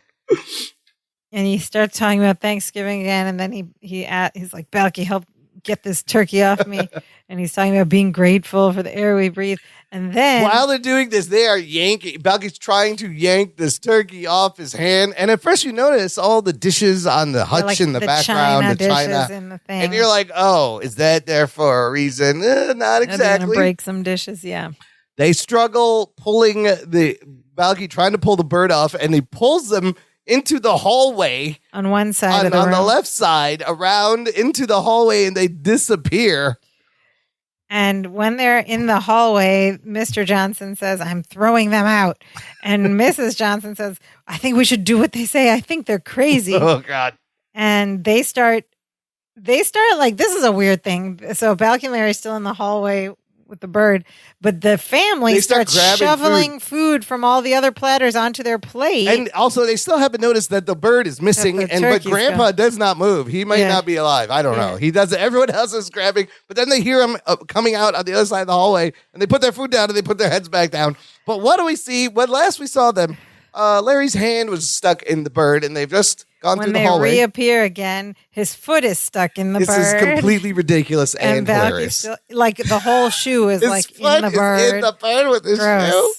And he starts talking about Thanksgiving again. And then he's like, "Balky, help get this turkey off me." And he's talking about being grateful for the air we breathe. And then while they're doing this, they are yanking. Balky's trying to yank this turkey off his hand. And at first you notice all the dishes on the hutch in the background. The china in the thing. And you're like, "Oh, is that there for a reason?" Not exactly. They're going to break some dishes, yeah. They struggle pulling Balky trying to pull the bird off, and he pulls them into the hallway on one side of the room. On the left side, around into the hallway, and they disappear. And when they're in the hallway, Mr. Johnson says, "I'm throwing them out." And Mrs. Johnson says, "I think we should do what they say. I think they're crazy." Oh, God. And they start like, this is a weird thing. So Balky and Larry's still in the hallway with the bird, but the family starts shoveling food from all the other platters onto their plate. And also, they still haven't noticed that the bird is missing, but Grandpa does not move. He might not be alive. I don't know. He does it. Everyone else is grabbing, but then they hear him coming out on the other side of the hallway, and they put their food down and they put their heads back down. But what do we see? When last we saw them, Larry's hand was stuck in the bird, and they've just gone through the hallway. When they reappear again, his foot is stuck in the bird. This is completely ridiculous and hilarious. Still, like the whole shoe is like in the bird. Is in the bird with his shoe.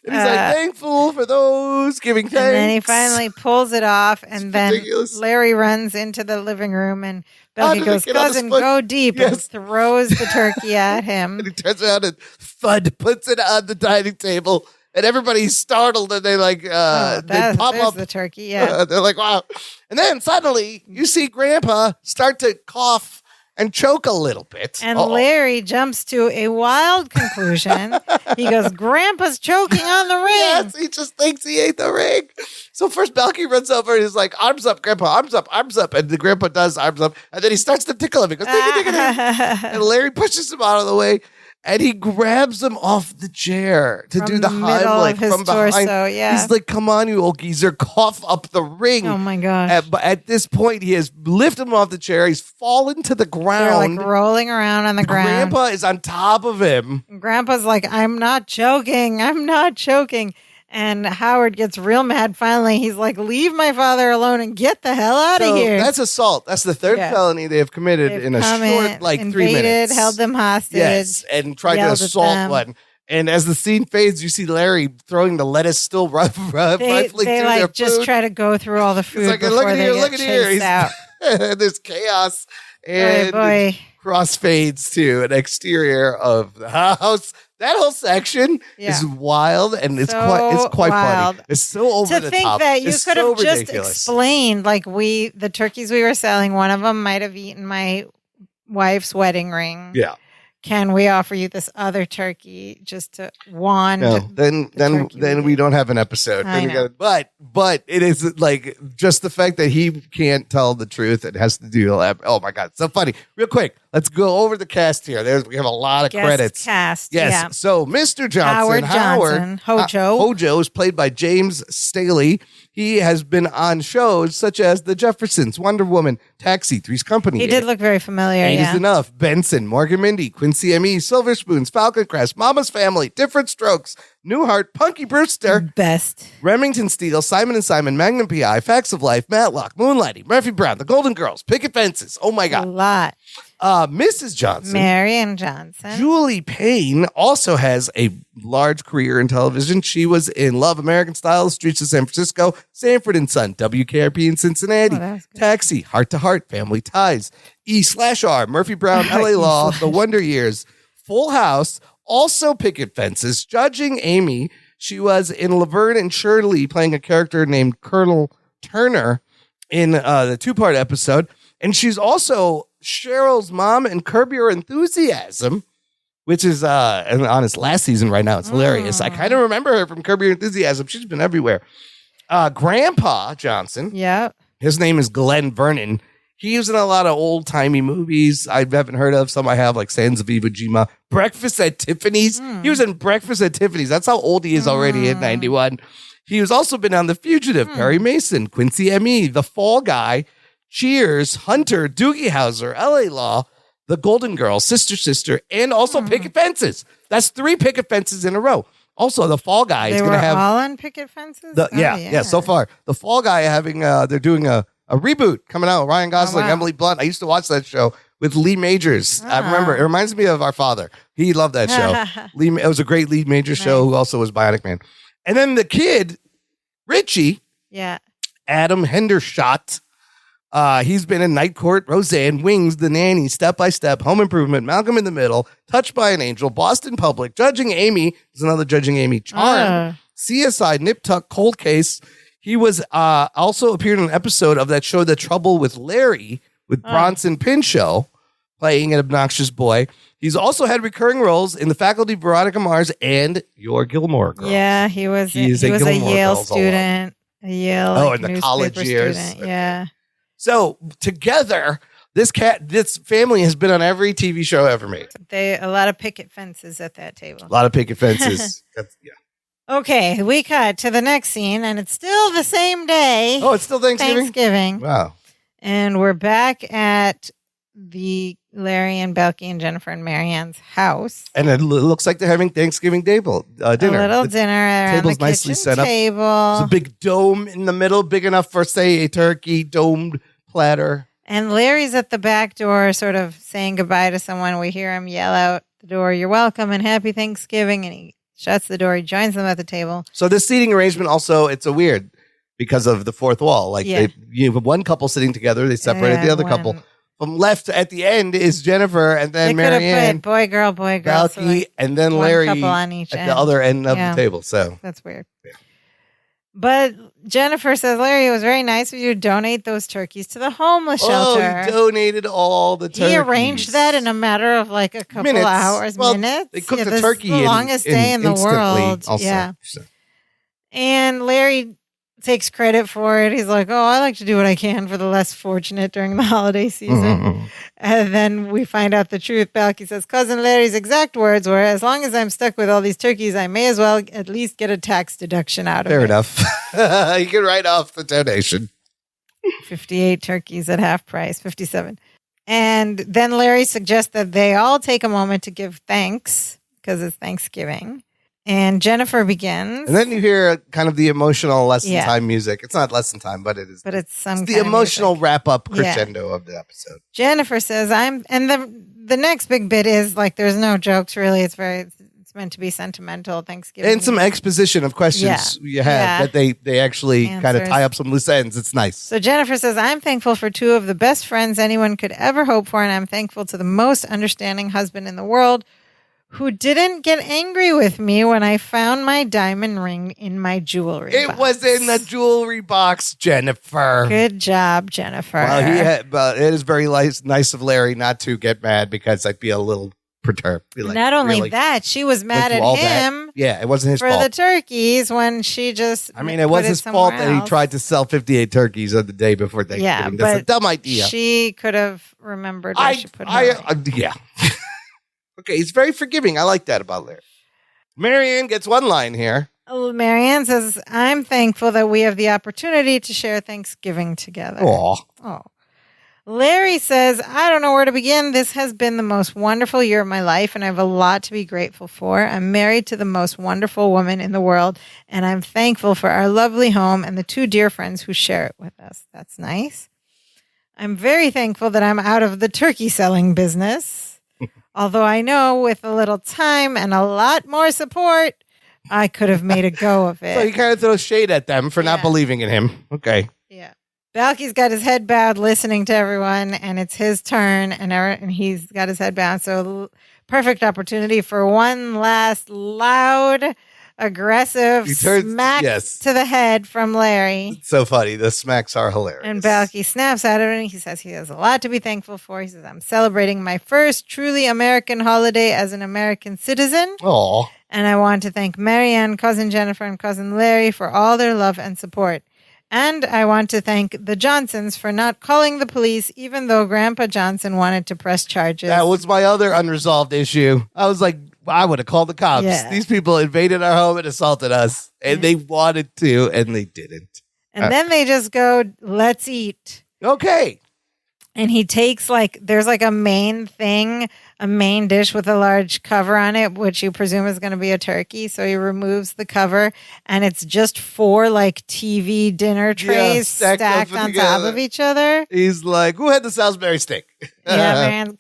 And he's like, "Thankful for those, giving thanks." And then he finally pulls it off, and then ridiculous. Larry runs into the living room, and Balky goes, "Cousin, go deep," and throws the turkey at him. And he turns around and puts it on the dining table. And everybody's startled, and they they pop up the turkey. Yeah, they're like, "Wow!" And then suddenly you see Grandpa start to cough and choke a little bit. And Larry jumps to a wild conclusion. He goes, "Grandpa's choking on the ring." Yes, he just thinks he ate the ring. So first, Balky runs over and he's like, "Arms up, Grandpa! Arms up! Arms up!" And the Grandpa does arms up, and then he starts to tickle him. He goes, "Tickle, tickle." And Larry pushes him out of the way. And he grabs him off the chair to do the Heimlich from behind. Torso, yeah. He's like, "Come on, you old geezer, cough up the ring." Oh, my gosh. But at this point, he has lifted him off the chair. He's fallen to the ground. They're like rolling around on the ground. Grandpa is on top of him. Grandpa's like, "I'm not choking. I'm not choking." And Howard gets real mad. Finally, he's like, "Leave my father alone and get the hell out of here." That's assault. That's the third felony they have committed in a short, 3 minutes. Held them hostage. Yes, and tried to assault one. And as the scene fades, you see Larry throwing the lettuce still rifling through their food. They just try to go through all the food like, before they get chased out. There's chaos. And crossfades to an exterior of the house. That whole section is wild, and it's quite funny. It's so over the top. To think that you could have just explained, like the turkeys we were selling, one of them might have eaten my wife's wedding ring. Yeah. Can we offer you this other turkey just to wand? No, then we don't have an episode. But it is like just the fact that he can't tell the truth. It has to do. Oh my God, so funny. Real quick, let's go over the cast here. We have a lot of credits. Cast, yes. Yeah. So Mr. Johnson, Howard Hojo is played by James Staley. He has been on shows such as The Jeffersons, Wonder Woman, Taxi, Three's Company. He did look very familiar. Ain't Is Enough, Benson, Morgan Mindy, Quincy M.E., Silver Spoons, Falcon Crest, Mama's Family, Different Strokes, Newhart, Punky Brewster, Best, Remington Steele, Simon & Simon, Magnum P.I., Facts of Life, Matlock, Moonlighting, Murphy Brown, The Golden Girls, Picket Fences. Oh my God. A lot. Mrs. Johnson. Marian Johnson. Julie Payne also has a large career in television. She was in Love, American Style, Streets of San Francisco, Sanford and Son, WKRP in Cincinnati, Taxi, Heart to Heart, Family Ties, E/R, Murphy Brown, LA Law, The Wonder Years, Full House, also Picket Fences, Judging Amy. She was in Laverne and Shirley playing a character named Colonel Turner in the 2-part episode. And she's also Cheryl's mom in Curb Your Enthusiasm, which is on its last season right now. It's hilarious. I kind of remember her from Curb Your Enthusiasm. She's been everywhere. Grandpa Johnson. Yeah. His name is Glenn Vernon. He was in a lot of old-timey movies I haven't heard of. Some I have, like Sands of Iwo Jima. Breakfast at Tiffany's. He was in Breakfast at Tiffany's. That's how old he is already in 91. He has also been on The Fugitive, Perry Mason, Quincy M.E., The Fall Guy, Cheers, Hunter, Doogie Howser, LA Law, The Golden Girls, Sister, and also Picket Fences. That's 3 Picket Fences in a row. Also, The Fall Guy is going to have all on Picket Fences. Yeah. So far, The Fall Guy having they're doing a reboot coming out. Ryan Gosling, Emily Blunt. I used to watch that show with Lee Majors. I remember it reminds me of our father. He loved that show. It was a great Lee Majors show. Who also was Bionic Man. And then the kid, Richie. Yeah. Adam Hendershot. He's been in Night Court, Roseanne, Wings, The Nanny, Step by Step, Home Improvement, Malcolm in the Middle, Touched by an Angel, Boston Public, Judging Amy. There's another Judging Amy. Charm, CSI, Nip Tuck, Cold Case. He was also appeared in an episode of that show, The Trouble with Larry, with Bronson Pinchot, playing an obnoxious boy. He's also had recurring roles in The Faculty, Veronica Mars, and Your Gilmore Girls. Yeah, he was a Yale student. A Yale in the college years. Student. Yeah. So together, this family has been on every TV show ever made. A lot of picket fences at that table. A lot of picket fences. Okay, we cut to the next scene, and it's still the same day. Oh, it's still Thanksgiving? Wow. And we're back at the Larry and Belky and Jennifer and Marianne's house. And it looks like they're having Thanksgiving dinner. A little dinner around table's the nicely set up. Table. There's a big dome in the middle, big enough for, say, a turkey domed platter. And Larry's at the back door sort of saying goodbye to someone. We hear him yell out the door, "You're welcome and happy Thanksgiving." And he shuts the door. He joins them at the table. So this seating arrangement also, it's a weird because of the fourth wall. Like you have one couple sitting together. They separated the other couple. From left at the end is Jennifer, and then Marianne, boy, girl, Belky, so like and then Larry couple on each at end. the other end of the table. So that's weird. Yeah. But Jennifer says, "Larry, it was very nice of you to donate those turkeys to the homeless shelter." He donated all the turkeys. He arranged that in a matter of like a couple hours, minutes. They cooked the turkey the longest day in the world. Also, yeah. So. And Larry takes credit for it. He's like, "Oh, I like to do what I can for the less fortunate during the holiday season." Mm-hmm. And then we find out the truth. Belky says, "Cousin Larry's exact words were, as long as I'm stuck with all these turkeys, I may as well at least get a tax deduction out of it." Fair enough. You can write off the donation. 58 turkeys at half price, 57. And then Larry suggests that they all take a moment to give thanks because it's Thanksgiving. And Jennifer begins. And then you hear kind of the emotional lesson time music. It's not lesson time, but it is. But it's the emotional wrap up crescendo of the episode. Jennifer says, and the next big bit is like, there's no jokes really. It's meant to be sentimental Thanksgiving. And some exposition of questions you have that they actually kind of tie up some loose ends. It's nice. So Jennifer says, "I'm thankful for 2 of the best friends anyone could ever hope for. And I'm thankful to the most understanding husband in the world, who didn't get angry with me when I found my diamond ring in my jewelry box." It was in the jewelry box, Jennifer. Good job, Jennifer. Well, it is very nice of Larry not to get mad because I'd be a little perturbed. Not only that, she was mad at him. Yeah, it wasn't his fault. For the turkeys when she just it was his fault that he tried to sell 58 turkeys on the day before Thanksgiving. Yeah, that's a dumb idea. She could have remembered where she put her. Yeah. Okay, he's very forgiving. I like that about Larry. Marianne gets one line here. Marianne says, "I'm thankful that we have the opportunity to share Thanksgiving together." Aw. Larry says, "I don't know where to begin. This has been the most wonderful year of my life, and I have a lot to be grateful for. I'm married to the most wonderful woman in the world, and I'm thankful for our lovely home and the 2 dear friends who share it with us." That's nice. I'm very thankful that I'm out of the turkey selling business. Although I know with a little time and a lot more support, I could have made a go of it. So he kind of throws shade at them for not believing in him. Okay. Yeah. Balky's got his head bowed listening to everyone, and it's his turn, and he's got his head bowed. So perfect opportunity for one last loud, aggressive smack to the head from Larry. It's so funny. The smacks are hilarious. And Balky snaps at him, and he says he has a lot to be thankful for. He says, I'm celebrating my first truly American holiday as an American citizen. Aw. And I want to thank Marianne, Cousin Jennifer, and Cousin Larry for all their love and support. And I want to thank the Johnsons for not calling the police, even though Grandpa Johnson wanted to press charges. That was my other unresolved issue. I was like, I would have called the cops. Yeah. These people invaded our home and assaulted us. And they wanted to, and they didn't. And then they just go, let's eat. Okay. And he takes there's a main thing, a main dish with a large cover on it, which you presume is going to be a turkey. So he removes the cover, and it's just 4 TV dinner trays stacked on top of each other. He's like, who had the Salisbury steak? Yeah, man.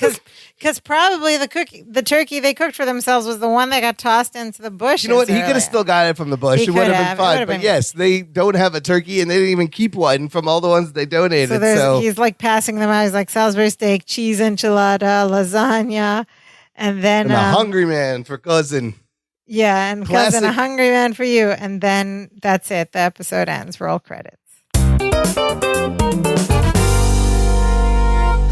Because probably the turkey they cooked for themselves was the one that got tossed into the bush. You know what? He could have still got it from the bush. It would have been fine. But yes, they don't have a turkey, and they didn't even keep one from all the ones they donated. So he's passing them out. He's like Salisbury steak, cheese enchilada, lasagna, and then a hungry man for cousin. Yeah, and Classic. cousin, a hungry man for you. And then that's it. The episode ends. Roll credits.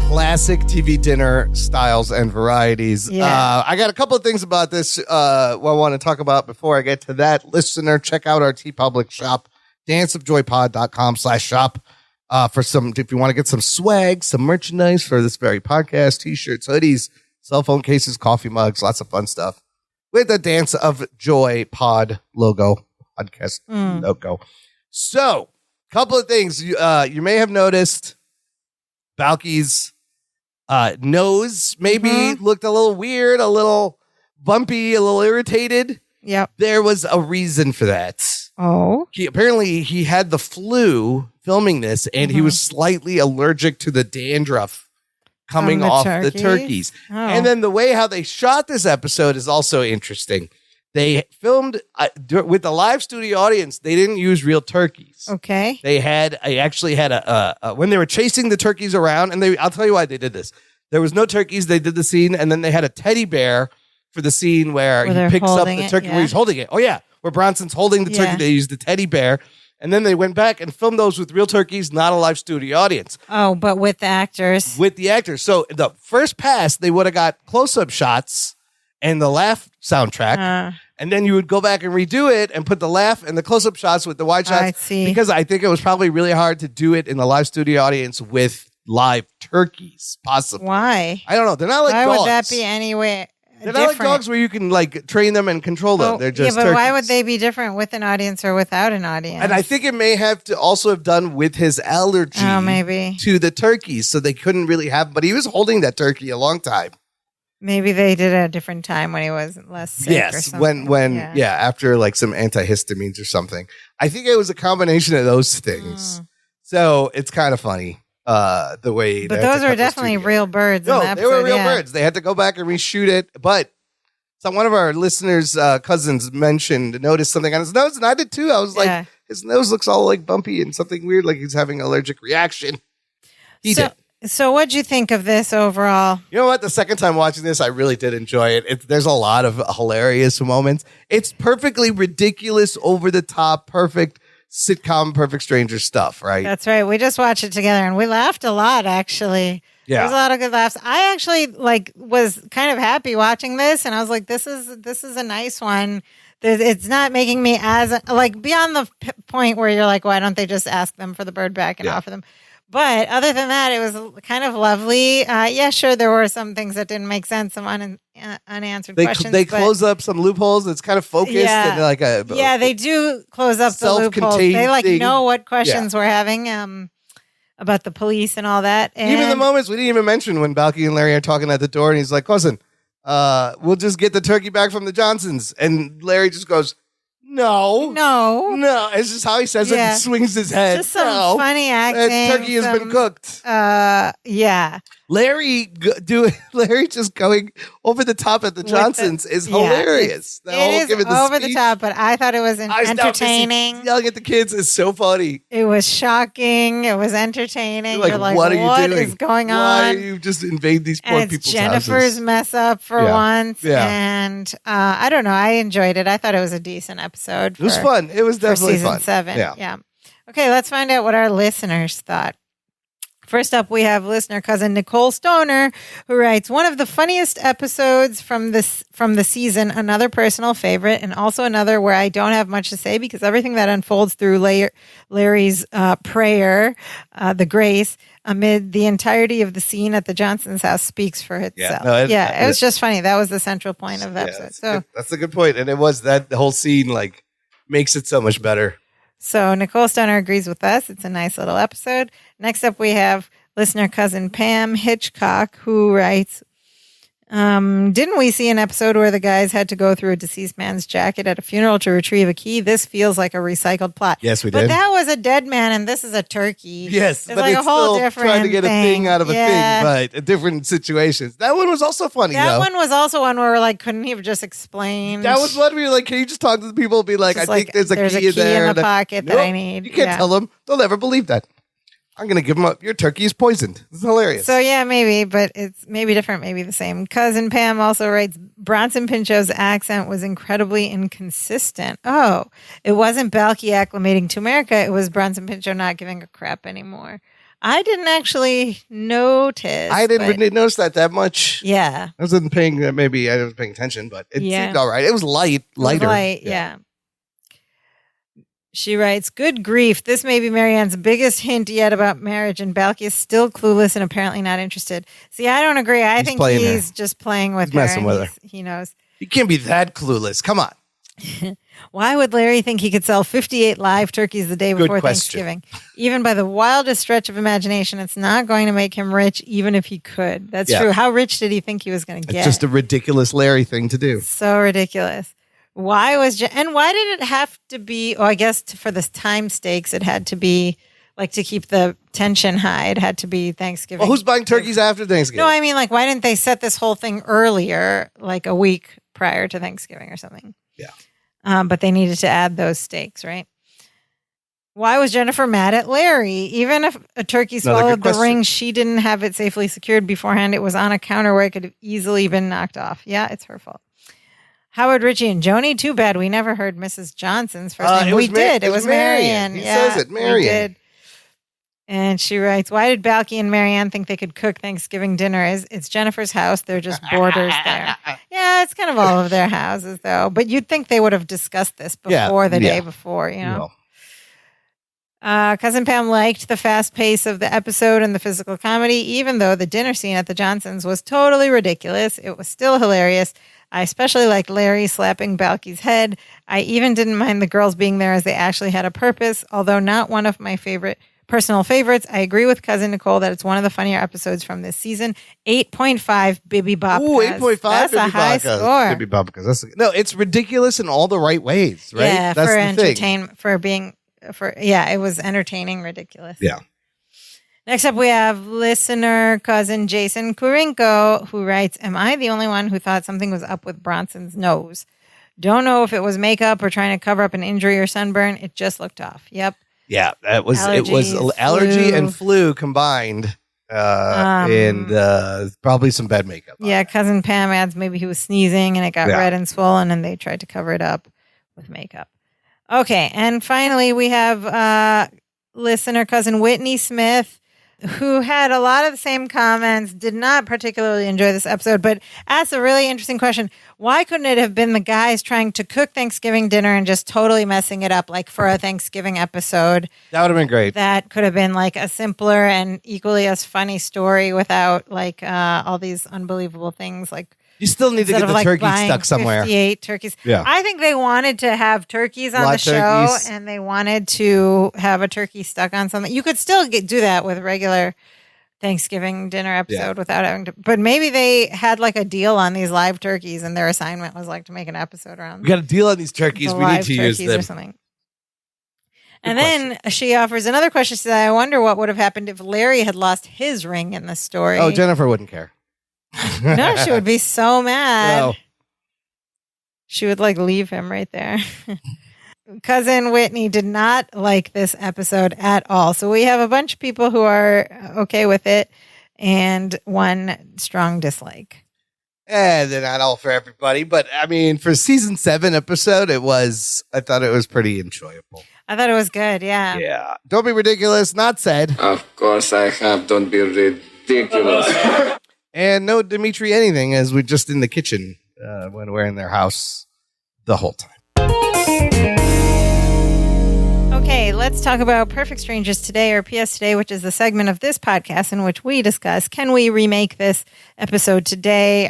Classic TV dinner styles and varieties. Yeah. I got a couple of things about this I want to talk about before I get to that. Listener, check out our TeePublic shop, danceofjoypod.com/shop for if you want to get some swag, some merchandise for this very podcast, t-shirts, hoodies, cell phone cases, coffee mugs, lots of fun stuff with the Dance of Joy pod logo, podcast logo. So, couple of things you may have noticed. Balky's nose maybe looked a little weird, a little bumpy, a little irritated. Yep. There was a reason for that. Oh. He had the flu filming this, and he was slightly allergic to the dandruff coming off the turkeys. Oh. And then the way how they shot this episode is also interesting. They filmed with the live studio audience. They didn't use real turkeys. Okay. They actually had when they were chasing the turkeys around, and I'll tell you why they did this. There was no turkeys. They did the scene, and then they had a teddy bear for the scene where he picks up the turkey where he's holding it. Oh yeah, where Bronson's holding the turkey. They used the teddy bear, and then they went back and filmed those with real turkeys, not a live studio audience. Oh, but with the actors. With the actors. So the first pass, they would have got close-up shots and the laugh soundtrack. And then you would go back and redo it and put the laugh and the close-up shots with the wide shots. I see. Because I think it was probably really hard to do it in the live studio audience with live turkeys, possibly. Why? I don't know. They're not like dogs. Why would that be anyway They're different? not like dogs where you can train them and control them. They're just but why turkeys. would they be different with an audience or without an audience? And I think it may have to also have done with his allergy maybe. to the turkeys, so they couldn't really have. But he was holding that turkey a long time. Maybe they did it at a different time when he was less sick or Yes, something. when after some antihistamines or something. I think it was a combination of those things. So it's kind of funny the way. But those are definitely real birds. No, in the they were episode, real birds. They had to go back and reshoot it. But so one of our listeners' cousins noticed something on his nose, and I did too. I was like, his nose looks all bumpy and something weird, like he's having an allergic reaction. He did. So what'd you think of this overall? You know what? The second time watching this, I really did enjoy it. There's a lot of hilarious moments. It's perfectly ridiculous, over the top, perfect sitcom, perfect stranger stuff, right? That's right. We just watched it together and we laughed a lot, actually. Yeah. There's a lot of good laughs. I actually was kind of happy watching this, and I was like, this is a nice one. It's not making me as beyond the point where you're like, why don't they just ask them for the bird back and offer them? But other than that, it was kind of lovely. Sure, there were some things that didn't make sense, some unanswered questions. They close up some loopholes. It's kind of focused. And they do close up the loopholes. They know what questions we're having about the police and all that. And even the moments we didn't even mention when Balky and Larry are talking at the door, and he's like, cousin, we'll just get the turkey back from the Johnsons. And Larry just goes, No. No. It's just how he says it Yeah. and swings his head. Just some funny acting. That turkey has been cooked. Yeah. Larry just going over the top at the Johnsons is hilarious. It is over the top, but I thought it was entertaining. Yelling at the kids is so funny. It was shocking. It was entertaining. You're like, what are you doing? What is going on? Why do you just invade these poor people's Jennifer's houses? mess up for once. Yeah. And I don't know. I enjoyed it. I thought it was a decent episode. It was fun. It was definitely season fun. 7. Yeah. Okay, let's find out what our listeners thought. First up, we have listener cousin Nicole Stoner, who writes, one of the funniest episodes from the season, another personal favorite, and also another where I don't have much to say because everything that unfolds through Larry's prayer, the grace, amid the entirety of the scene at the Johnson's house speaks for itself. It was just funny. That was the central point of the episode. That's a good point. And it was that the whole scene makes it so much better. So Nicole Stoner agrees with us. It's a nice little episode. Next up, we have listener cousin Pam Hitchcock, who writes, didn't we see an episode where the guys had to go through a deceased man's jacket at a funeral to retrieve a key? This feels like a recycled plot. Yes, we did. But did. that was a dead man, and this is a turkey. Yes, it's but like it's a whole still different trying to get a thing out of a Yeah. thing, but different situations. That one was also funny, That though. one was also one where we're like, couldn't he have just explained? That was one where you're like, can you just talk to the people and be like, Just I think there's a key in there. in the pocket that I need. You can't tell them. They'll never believe that. I'm going to give them up. Your turkey is poisoned. It's hilarious. So, yeah, maybe, but it's maybe different, maybe the same. Cousin Pam also writes, Bronson Pinchot's accent was incredibly inconsistent. Oh, it wasn't Balky acclimating to America. It was Bronson Pinchot not giving a crap anymore. I didn't actually notice. I didn't really notice that much. Yeah. I wasn't paying, maybe I was paying attention, but it seemed all right. It was lighter. Yeah. She writes, good grief. This may be Marianne's biggest hint yet about marriage, and Balky is still clueless and apparently not interested. See, I don't agree. I think he's just playing with her. Messing with her. He knows. You can't be that clueless. Come on. Why would Larry think he could sell 58 live turkeys the day before Thanksgiving? Even by the wildest stretch of imagination, it's not going to make him rich, even if he could. That's true. How rich did he think he was going to get? It's just a ridiculous Larry thing to do. So ridiculous. Why did it have to be? Oh, I guess for the time stakes, it had to be like to keep the tension high. It had to be Thanksgiving. Well, who's buying turkeys after Thanksgiving? No, I mean, like, why didn't they set this whole thing earlier, like a week prior to Thanksgiving or something? Yeah. But they needed to add those stakes, right? Why was Jennifer mad at Larry? Even if a turkey swallowed the ring, she didn't have it safely secured beforehand. It was on a counter where it could have easily been knocked off. Yeah, it's her fault. Howard, Richie, and Joni. Too bad we never heard Mrs. Johnson's first name. We did. It was Marianne. He says it, Marianne. We did. And she writes, why did Balky and Marianne think they could cook Thanksgiving dinner? It's Jennifer's house. They're just boarders there. Yeah, it's kind of all of their houses, though. But you'd think they would have discussed this before the day before, you know? Cousin Pam liked the fast pace of the episode and the physical comedy, even though the dinner scene at the Johnsons was totally ridiculous. It was still hilarious. I especially liked Larry slapping Balky's head. I even didn't mind the girls being there as they actually had a purpose, although not one of my personal favorites. I agree with Cousin Nicole that it's one of the funnier episodes from this season. 8.5 Bibby Bobcas. Ooh, 8.5 That's Bibby a high Bobcas. score. Bibby Bobcas. No, it's ridiculous in all the right ways, right? Yeah, That's for the entertainment, it was entertaining, ridiculous. Yeah. Next up, we have listener cousin Jason Kurinko, who writes, am I the only one who thought something was up with Bronson's nose? Don't know if it was makeup or trying to cover up an injury or sunburn. It just looked off. Yep. Yeah, it was Allergy and flu combined, and probably some bad makeup. Yeah, cousin Pam adds maybe he was sneezing and it got red and swollen, and they tried to cover it up with makeup. Okay, and finally we have listener cousin Whitney Smith, who had a lot of the same comments, did not particularly enjoy this episode, but asked a really interesting question. Why couldn't it have been the guys trying to cook Thanksgiving dinner and just totally messing it up, like for a Thanksgiving episode? That would have been great. That could have been like a simpler and equally as funny story without like all these unbelievable things. Like you still need to get the turkey stuck somewhere. 58 turkeys. Yeah. I think they wanted to have turkeys on the show, and they wanted to have a turkey stuck on something. You could still do that with regular Thanksgiving dinner episode without having to. But maybe they had like a deal on these live turkeys, and their assignment was like to make an episode around. We got a deal on these turkeys. the We need live to use turkeys them. or something. And then she offers another question. She said, "I wonder what would have happened if Larry had lost his ring in the story." Oh, Jennifer wouldn't care. No, she would be so mad. No. She would like leave him right there. Cousin Whitney did not like this episode at all. So we have a bunch of people who are okay with it and one strong dislike. They're not all for everybody, but I mean, for season 7 episode, I thought it was pretty enjoyable. I thought it was good. Yeah. Yeah. Don't be ridiculous. Not said. Of course I have. Don't be ridiculous. And no Dimitri anything, as we're just in the kitchen when we're in their house the whole time. Okay, let's talk about Perfect Strangers today, or PS Today, which is the segment of this podcast in which we discuss, can we remake this episode today?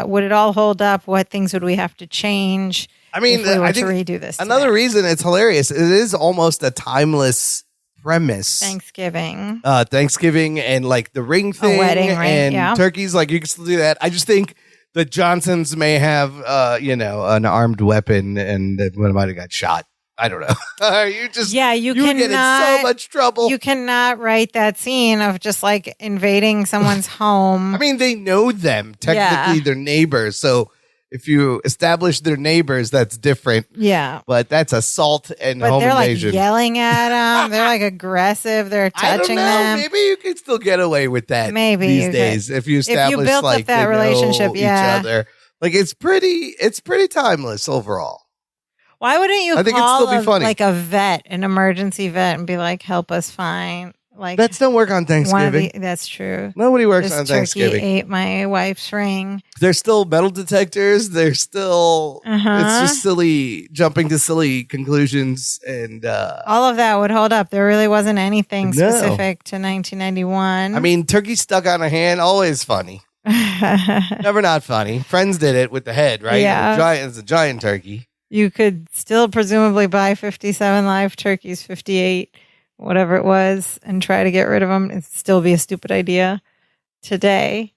Would it all hold up? What things would we have to change? I mean, if we were I think to redo this another today? reason it's hilarious. It is almost a timeless premise. Thanksgiving. Thanksgiving and like the ring thing, wedding, right? and Yeah. turkeys. Like you can still do that. I just think the Johnsons may have, an armed weapon, and one might have got shot. I don't know. You get in so much trouble. You cannot write that scene of just like invading someone's home. I mean, they know them. Technically, they're neighbors. So if you establish their neighbors, that's different. Yeah. But that's assault and But home they're invasion. like yelling at them. They're like aggressive. They're I don't touching know. them. Maybe you can still get away with that. Maybe these you could. days if you establish built up like that they know relationship, each yeah. other. Like it's pretty timeless overall. Why wouldn't you I think it'd call still be funny. like a vet, an emergency vet, and be like, "Help us find like That's don't work on one of Thanksgiving. that's true. Nobody works This on turkey Thanksgiving. ate my wife's ring. There's still metal detectors. There's still it's just silly jumping to silly conclusions and All of that would hold up. There really wasn't anything No. specific to 1991. I mean, turkey stuck on a hand, always funny. Never not funny. Friends did it with the head, right? Yeah. It's a giant turkey. You could still presumably buy 57 live turkeys, 58, whatever it was, and try to get rid of them. It'd still be a stupid idea today.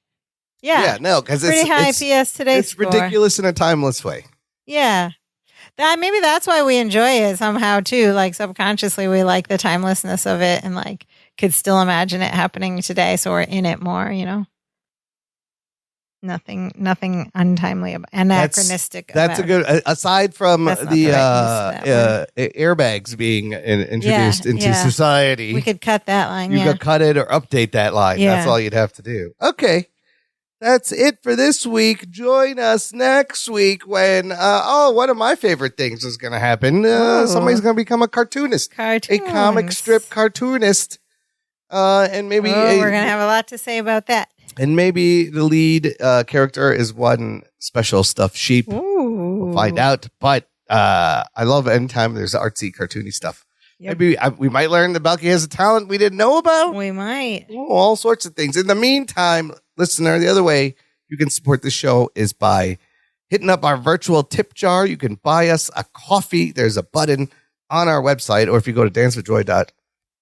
Yeah. No, because Pretty high PS Today It's score. ridiculous in a timeless way. Yeah. Maybe that's why we enjoy it somehow too. Like subconsciously we like the timelessness of it and like could still imagine it happening today. So we're in it more, you know? Nothing untimely, anachronistic. That's a about good. Aside from That's not the the right use of airbags being introduced into yeah. society, We could cut that line. you Yeah. could cut it or update that line. Yeah. That's all you'd have to do. Okay, that's it for this week. Join us next week when one of my favorite things is going to happen. Somebody's going to become a cartoonist, a comic strip cartoonist, and maybe we're gonna have a lot to say about that. And maybe the lead character is one special stuffed sheep. Ooh. We'll find out. But I love anytime there's artsy, cartoony stuff. Yep. Maybe we might learn that Belky has a talent we didn't know about. We might. All sorts of things. In the meantime, listener, the other way you can support the show is by hitting up our virtual tip jar. You can buy us a coffee. There's a button on our website. Or if you go to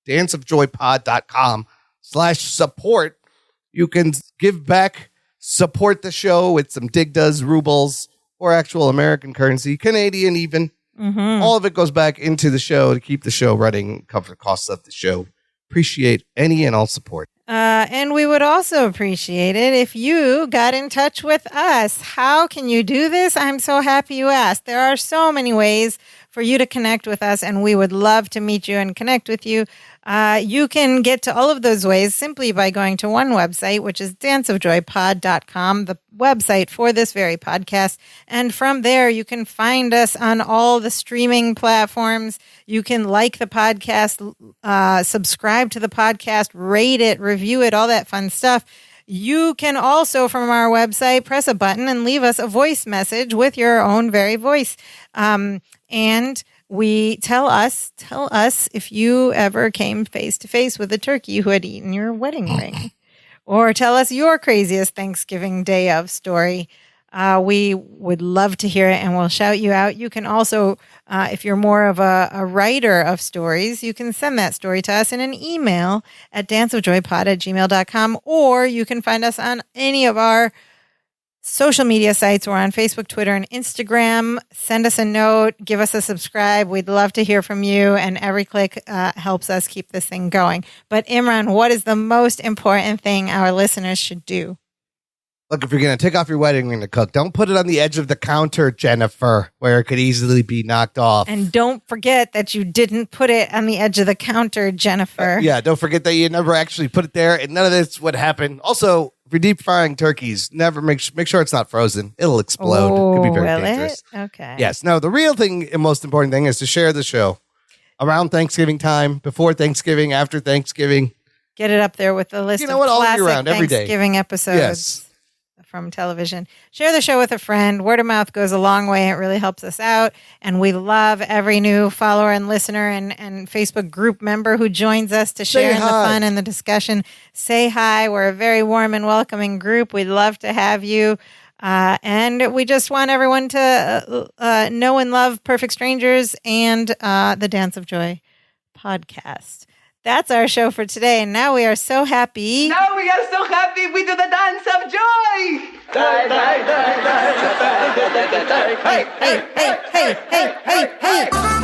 danceofjoy.com/support, you can give back, support the show with some digdas, rubles, or actual American currency, Canadian even. Mm-hmm. All of it goes back into the show to keep the show running, cover the costs of the show. Appreciate any and all support. And we would also appreciate it if you got in touch with us. How can you do this? I'm so happy you asked. There are so many ways for you to connect with us, and we would love to meet you and connect with you. You can get to all of those ways simply by going to one website, which is danceofjoypod.com, the website for this very podcast. And from there, you can find us on all the streaming platforms. You can like the podcast, subscribe to the podcast, rate it, review it, all that fun stuff. You can also, from our website, press a button and leave us a voice message with your own very voice. And we tell us if you ever came face to face with a turkey who had eaten your wedding ring, or tell us your craziest Thanksgiving day of story. We would love to hear it, and we'll shout you out. You can also, if you're more of a writer of stories, you can send that story to us in an email at danceofjoypod@gmail.com, or you can find us on any of our social media sites. We're on Facebook, Twitter, and Instagram. Send us a note. Give us a subscribe. We'd love to hear from you, and every click helps us keep this thing going. But Imran, what is the most important thing our listeners should do? Look, if you're going to take off your wedding ring to cook, don't put it on the edge of the counter, Jennifer, where it could easily be knocked off. And don't forget that you didn't put it on the edge of the counter, Jennifer. Yeah, don't forget that you never actually put it there, and none of this would happen. Also, if you're deep frying turkeys, never make sure it's not frozen. It'll explode. Oh, It could be very will dangerous. it? Okay. Yes. No, the real thing and most important thing is to share the show around Thanksgiving time, before Thanksgiving, after Thanksgiving. Get it up there with the list You know of what? All classic year round, every day. Thanksgiving episodes. Yes. From television. Share the show with a friend. Word of mouth goes a long way. It really helps us out. And we love every new follower and listener and Facebook group member who joins us to share in the fun and the discussion. Say hi. We're a very warm and welcoming group. We'd love to have you. And we just want everyone to know and love Perfect Strangers and the Dance of Joy podcast. That's our show for today, and now we are so happy. Now we are so happy we do the dance of joy. Hey, hey, hey, hey, hey, hey, hey, hey.